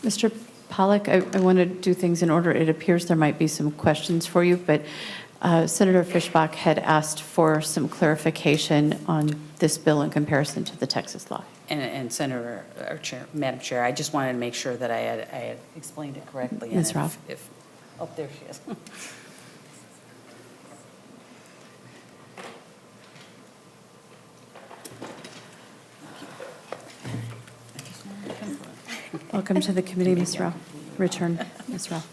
Mr. Pollack, I want to do things in order. It appears there might be some questions for you, but Senator Fischbach had asked for some clarification on this bill in comparison to the Texas law. And Senator, or Chair, Madam Chair, I just wanted to make sure that I had explained it correctly. And Ms. Rao. Oh, there she is. Welcome to the committee, Ms. Rao. Return, Ms. Rao.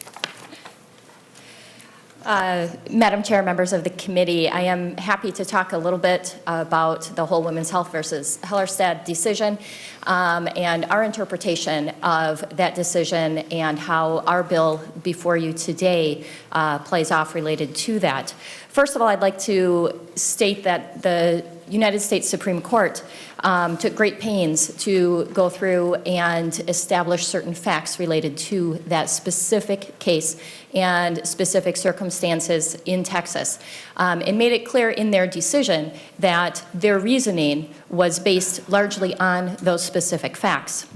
Madam Chair, members of the committee, I am happy to talk a little bit about the Whole Women's Health versus Hellerstedt decision and our interpretation of that decision and how our bill before you today plays off related to that. First of all, I'd like to state that the United States Supreme Court took great pains to go through and establish certain facts related to that specific case and specific circumstances in Texas, and made it clear in their decision that their reasoning was based largely on those specific facts.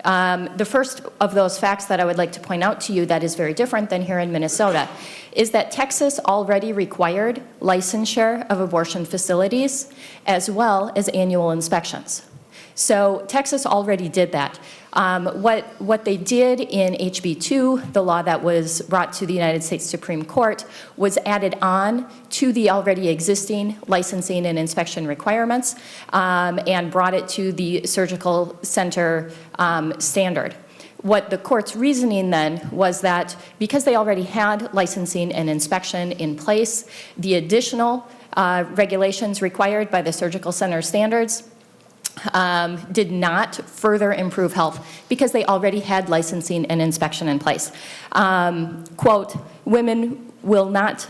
The first of those facts that I would like to point out to you that is very different than here in Minnesota is that Texas already required licensure of abortion facilities as well as annual inspections. So Texas already did that. What they did in HB 2, the law that was brought to the United States Supreme Court, was added on to the already existing licensing and inspection requirements and brought it to the surgical center standard. What the court's reasoning then was that because they already had licensing and inspection in place, the additional regulations required by the surgical center standards did not further improve health because they already had licensing and inspection in place. Quote, women will not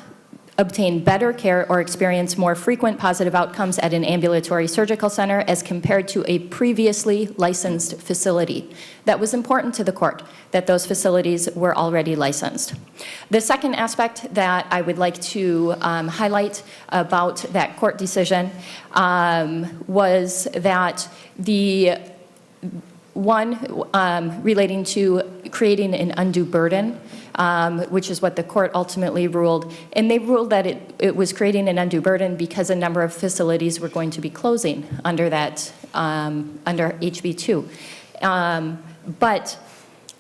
obtain better care or experience more frequent positive outcomes at an ambulatory surgical center as compared to a previously licensed facility. That was important to the court, that those facilities were already licensed. The second aspect that I would like to highlight about that court decision was that the one relating to creating an undue burden, which is what the court ultimately ruled. And they ruled that it was creating an undue burden because a number of facilities were going to be closing under that, under HB 2. But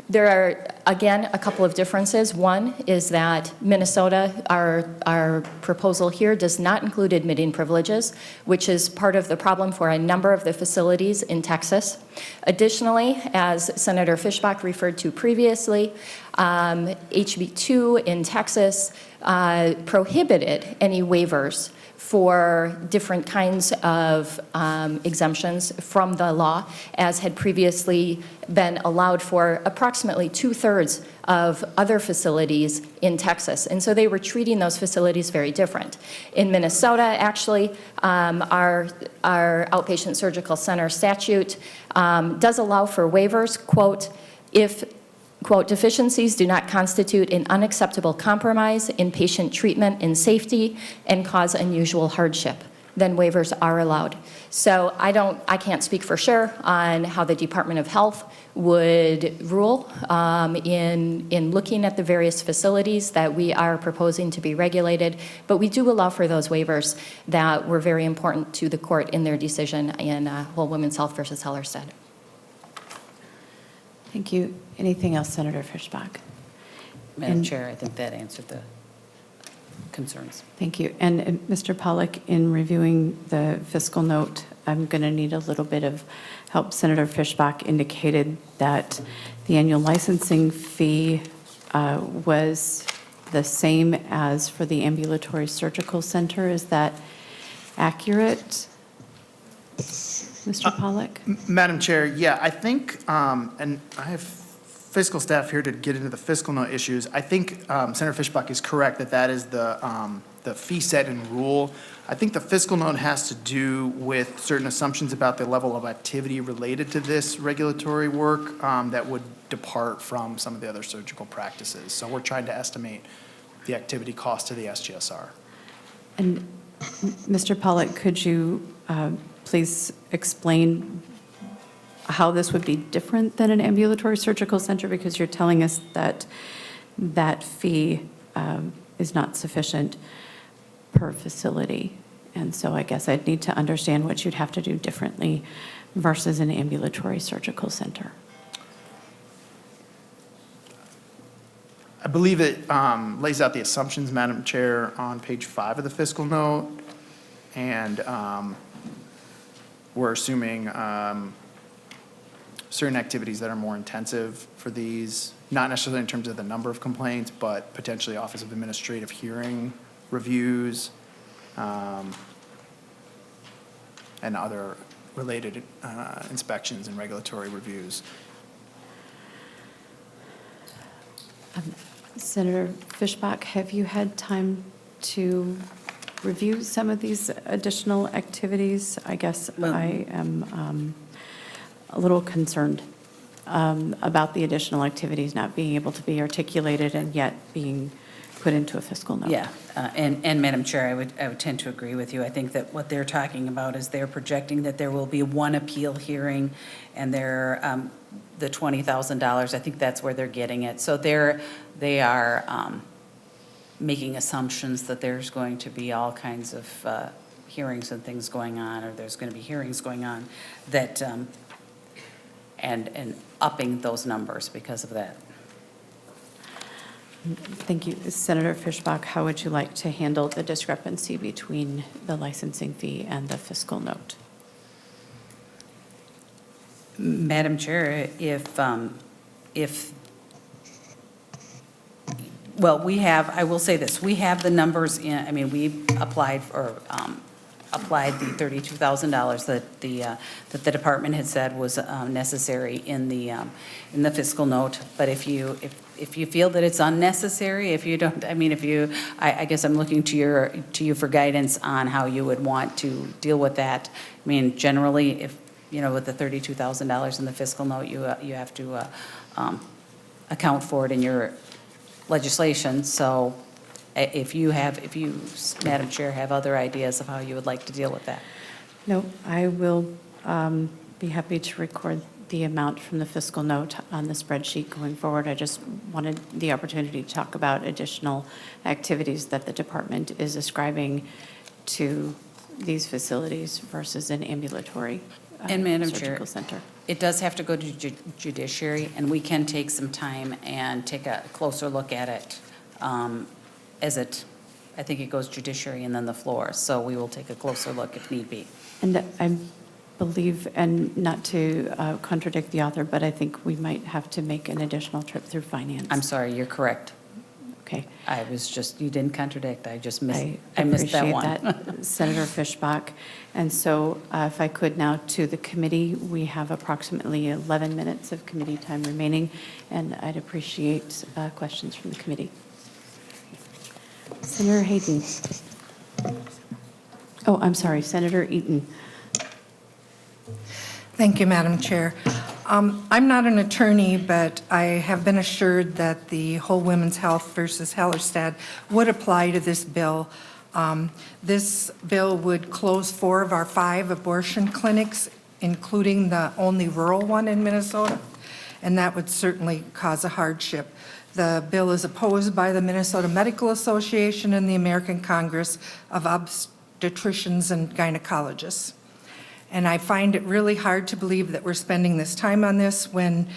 there are, again, a couple of differences. One is that Minnesota, our proposal here, does not include admitting privileges, which is part of the problem for a number of the facilities in Texas. Additionally, as Senator Fischbach referred to previously, HB 2 in Texas prohibited any waivers for different kinds of exemptions from the law, as had previously been allowed for approximately 2/3 of other facilities in Texas. And so they were treating those facilities very different. In Minnesota, actually, our outpatient surgical center statute does allow for waivers, quote, if quote, deficiencies do not constitute an unacceptable compromise in patient treatment and safety and cause unusual hardship, then waivers are allowed. So I can't speak for sure on how the Department of Health would rule in looking at the various facilities that we are proposing to be regulated, but we do allow for those waivers that were very important to the court in their decision in Whole Women's Health versus Hellerstedt. Thank you. Anything else, Senator Fischbach? Madam Chair, I think that answered the concerns. Thank you. And Mr. Pollack, in reviewing the fiscal note, I'm going to need a little bit of help. Senator Fischbach indicated that the annual licensing fee was the same as for the ambulatory surgical center. Is that accurate, Mr. Pollack? Madam Chair, yeah, I think, and I have fiscal staff here to get into the fiscal note issues. I think Senator Fischbach is correct that that is the fee set and rule. I think the fiscal note has to do with certain assumptions about the level of activity related to this regulatory work that would depart from some of the other surgical practices. So we're trying to estimate the activity cost to the SGSR. And Mr. Pollack, could you please explain how this would be different than an ambulatory surgical center, because you're telling us that that fee is not sufficient per facility. And so I guess I'd need to understand what you'd have to do differently versus an ambulatory surgical center. I believe it lays out the assumptions, Madam Chair, on page 5 of the fiscal note. And we're assuming certain activities that are more intensive for these, not necessarily in terms of the number of complaints, but potentially Office of Administrative Hearing reviews, and other related inspections and regulatory reviews. Senator Fischbach, have you had time to review some of these additional activities? I guess I am a little concerned about the additional activities not being able to be articulated and yet being put into a fiscal note. Yeah, and Madam Chair, I would tend to agree with you. I think that what they're talking about is they're projecting that there will be one appeal hearing, and they're, the $20,000, I think that's where they're getting it. So they are making assumptions that there's going to be all kinds of hearings and things going on, or there's going to be hearings going on that, and upping those numbers because of that. Thank you. Senator Fischbach, how would you like to handle the discrepancy between the licensing fee and the fiscal note? Madam Chair, well, we have, I will say this, we have the numbers in, I mean, we applied for, applied the $32,000 that the department had said was necessary in the fiscal note. But if you feel that it's unnecessary, if you don't, I mean, I guess I'm looking to you for guidance on how you would want to deal with that. I mean, generally, if, you know, with the $32,000 in the fiscal note, you have to account for it in your legislation. So if you, Madam Chair, have other ideas of how you would like to deal with that. No, I will be happy to record the amount from the fiscal note on the spreadsheet going forward. I just wanted the opportunity to talk about additional activities that the department is ascribing to these facilities versus an ambulatory And Madam surgical Chair, center. it does have to go to judiciary, and we can take some time and take a closer look at it I think it goes judiciary and then the floor, so we will take a closer look if need be. And I believe, and not to contradict the author, but I think we might have to make an additional trip through finance. I'm sorry, you're correct. Okay. I was just, you didn't contradict, I just missed, I missed that one. appreciate that, Senator Fischbach. And so if I could now to the committee, we have approximately 11 minutes of committee time remaining, and I'd appreciate questions from the committee. Senator Hayden. Oh, I'm sorry, Senator Eaton. Thank you, Madam Chair. I'm not an attorney, but I have been assured that the Whole Women's Health versus Hellerstedt would apply to this bill. This bill would close 4 of our 5 abortion clinics, including the only rural one in Minnesota, and that would certainly cause a hardship. The bill is opposed by the Minnesota Medical Association and the American Congress of Obstetricians and Gynecologists. And I find it really hard to believe that we're spending this time on this when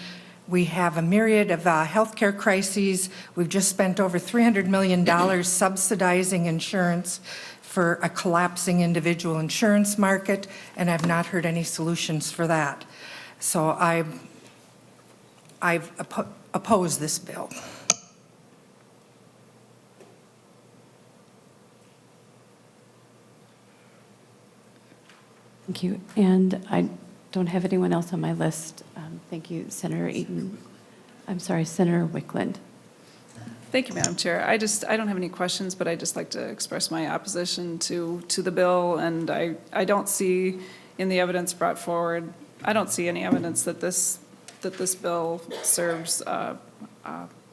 we have a myriad of healthcare crises. We've just spent over $300 million subsidizing insurance for a collapsing individual insurance market, and I've not heard any solutions for that. So I've opposed this bill. Thank you. And I don't have anyone else on my list. Thank you, Senator Eaton. I'm sorry, Senator Wickland. Thank you, Madam Chair. I don't have any questions, but I'd just like to express my opposition to the bill. And I don't see in the evidence brought forward, I don't see any evidence that this bill serves a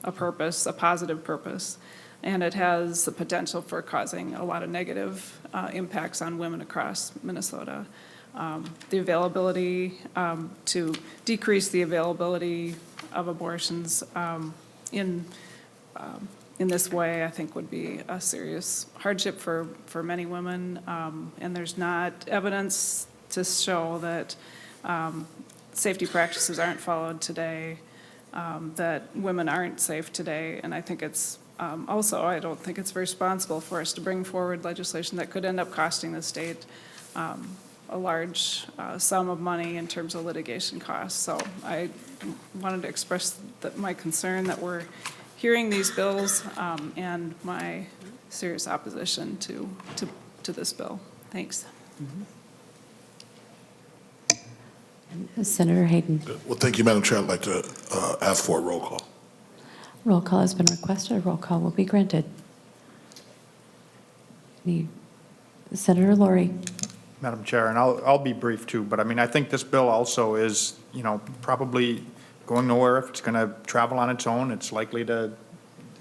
purpose, a positive purpose. And it has the potential for causing a lot of negative impacts on women across Minnesota. The availability, to decrease the availability of abortions in this way, I think would be a serious hardship for many women. And there's not evidence to show that safety practices aren't followed today, that women aren't safe today. And I think it's also, I don't think it's responsible for us to bring forward legislation that could end up costing the state a large sum of money in terms of litigation costs. So I wanted to express my concern that we're hearing these bills and my serious opposition to this bill. Thanks. Senator Hayden. Well, thank you, Madam Chair. I'd like to ask for a roll call. Roll call has been requested. A roll call will be granted. Senator Laurie. Madam Chair, and I'll be brief too, but I mean, I think this bill also is, you know, probably going nowhere if it's going to travel on its own. It's likely to,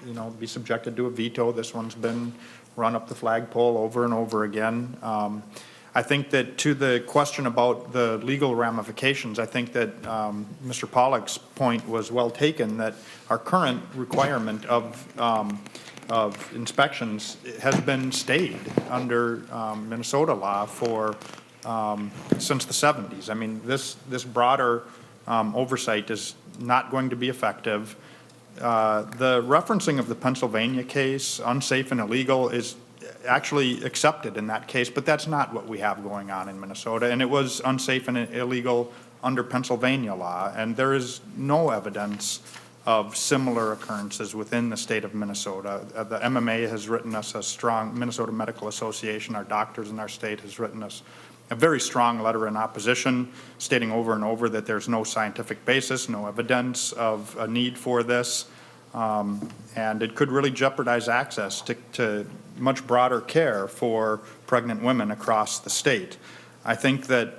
you know, be subjected to a veto. This one's been run up the flagpole over and over again. I think that to the question about the legal ramifications, I think that Mr. Pollack's point was well taken, that our current requirement of inspections has been stayed under Minnesota law for since the 70s. I mean, this broader oversight is not going to be effective. The referencing of the Pennsylvania case, unsafe and illegal, is actually accepted in that case, but that's not what we have going on in Minnesota, and it was unsafe and illegal under Pennsylvania law, and there is no evidence of similar occurrences within the state of Minnesota. The MMA has written us a strong, Minnesota Medical Association, our doctors in our state, has written us a very strong letter in opposition, stating over and over that there's no scientific basis, no evidence of a need for this, and it could really jeopardize access to much broader care for pregnant women across the state. I think that,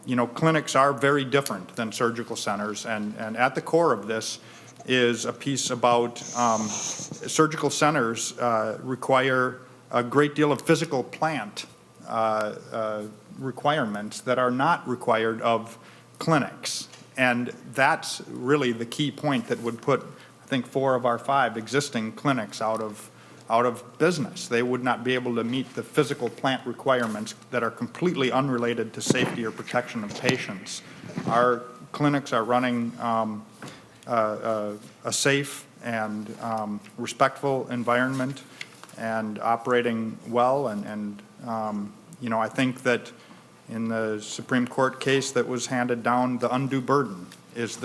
you know, clinics are very different than surgical centers, and at the core of this is a piece about surgical centers require a great deal of physical plant requirements that are not required of clinics. And that's really the key point that would put, I think, 4 of our 5 existing clinics out of business. They would not be able to meet the physical plant requirements that are completely unrelated to safety or protection of patients. Our clinics are running a safe and respectful environment and operating well, and you know, I think that in the Supreme Court case that was handed down, the undue burden was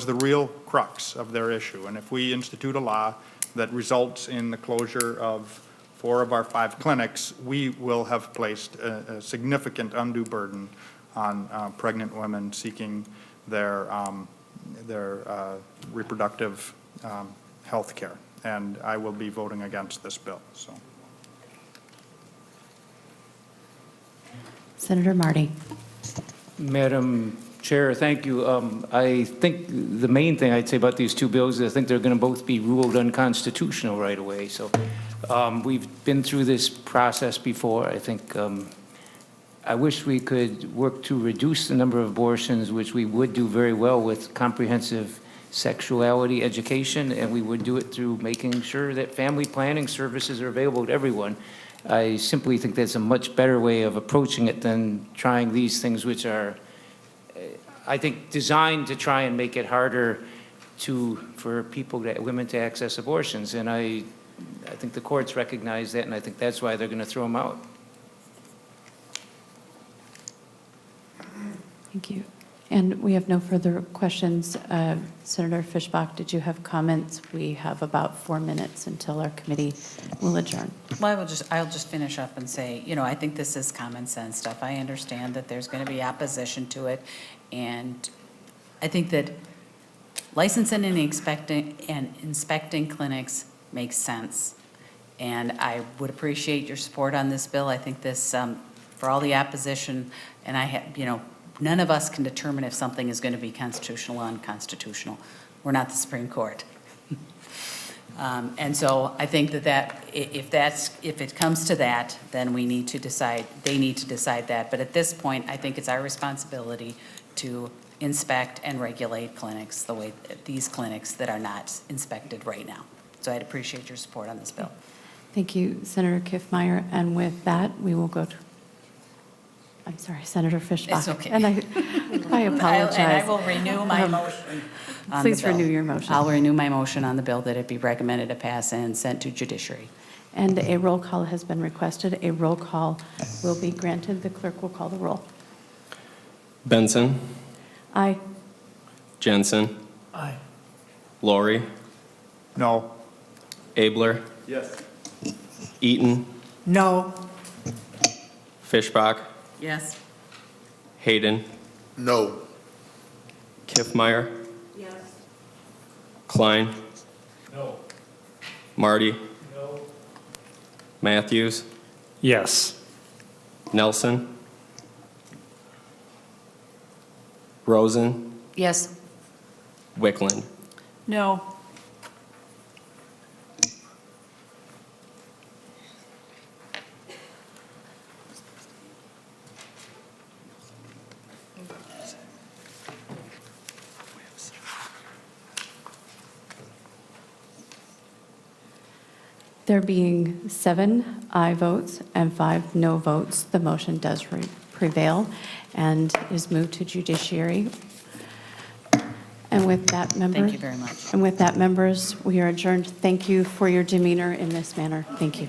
the real crux of their issue. And if we institute a law that results in the closure of 4 of our 5 clinics, we will have placed a significant undue burden on pregnant women seeking their reproductive health care. And I will be voting against this bill. So. Senator Marty. Madam Chair, thank you. I think the main thing I'd say about these 2 bills is I think they're going to both be ruled unconstitutional right away. So we've been through this process before. I think I wish we could work to reduce the number of abortions, which we would do very well with comprehensive sexuality education, and we would do it through making sure that family planning services are available to everyone. I simply think that's a much better way of approaching it than trying these things, which are, I think, designed to try and make it harder for women to access abortions. And I think the courts recognize that, and I think that's why they're going to throw them out. Thank you. And we have no further questions. Senator Fischbach, did you have comments? We have about 4 minutes until our committee will adjourn. Well, I'll just finish up and say, you know, I think this is common sense stuff. I understand that there's going to be opposition to it, and I think that licensing and inspecting clinics makes sense. And I would appreciate your support on this bill. I think this, for all the opposition, and you know, none of us can determine if something is going to be constitutional or unconstitutional. We're not the Supreme Court. And so I think that if it comes to that, then we need to decide, they need to decide that. But at this point, I think it's our responsibility to inspect and regulate clinics the way these clinics that are not inspected right now. So I'd appreciate your support on this bill. Thank you, Senator Kiffmeyer. And with that, we will go to, I'm sorry, Senator Fischbach. It's okay. And I apologize. And I will renew my motion on the Please bill. renew your motion. I'll renew my motion on the bill that it be recommended to pass and sent to judiciary. And a roll call has been requested. A roll call will be granted. The clerk will call the roll. Benson, Aye. Jensen, Aye. Lori, No. Abler, Yes. Eaton, No. Fishbach, Yes. Hayden, No. Kiffmeyer, Yes. Klein, No. Marty, No. Matthews, Yes. Nelson, Rosen, Yes. Wickland. No. There being 7 aye votes and 5 no votes, the motion does prevail and is moved to judiciary. And with that, Thank you very much. And with that, members, we are adjourned. Thank you for your demeanor in this manner. Thank you.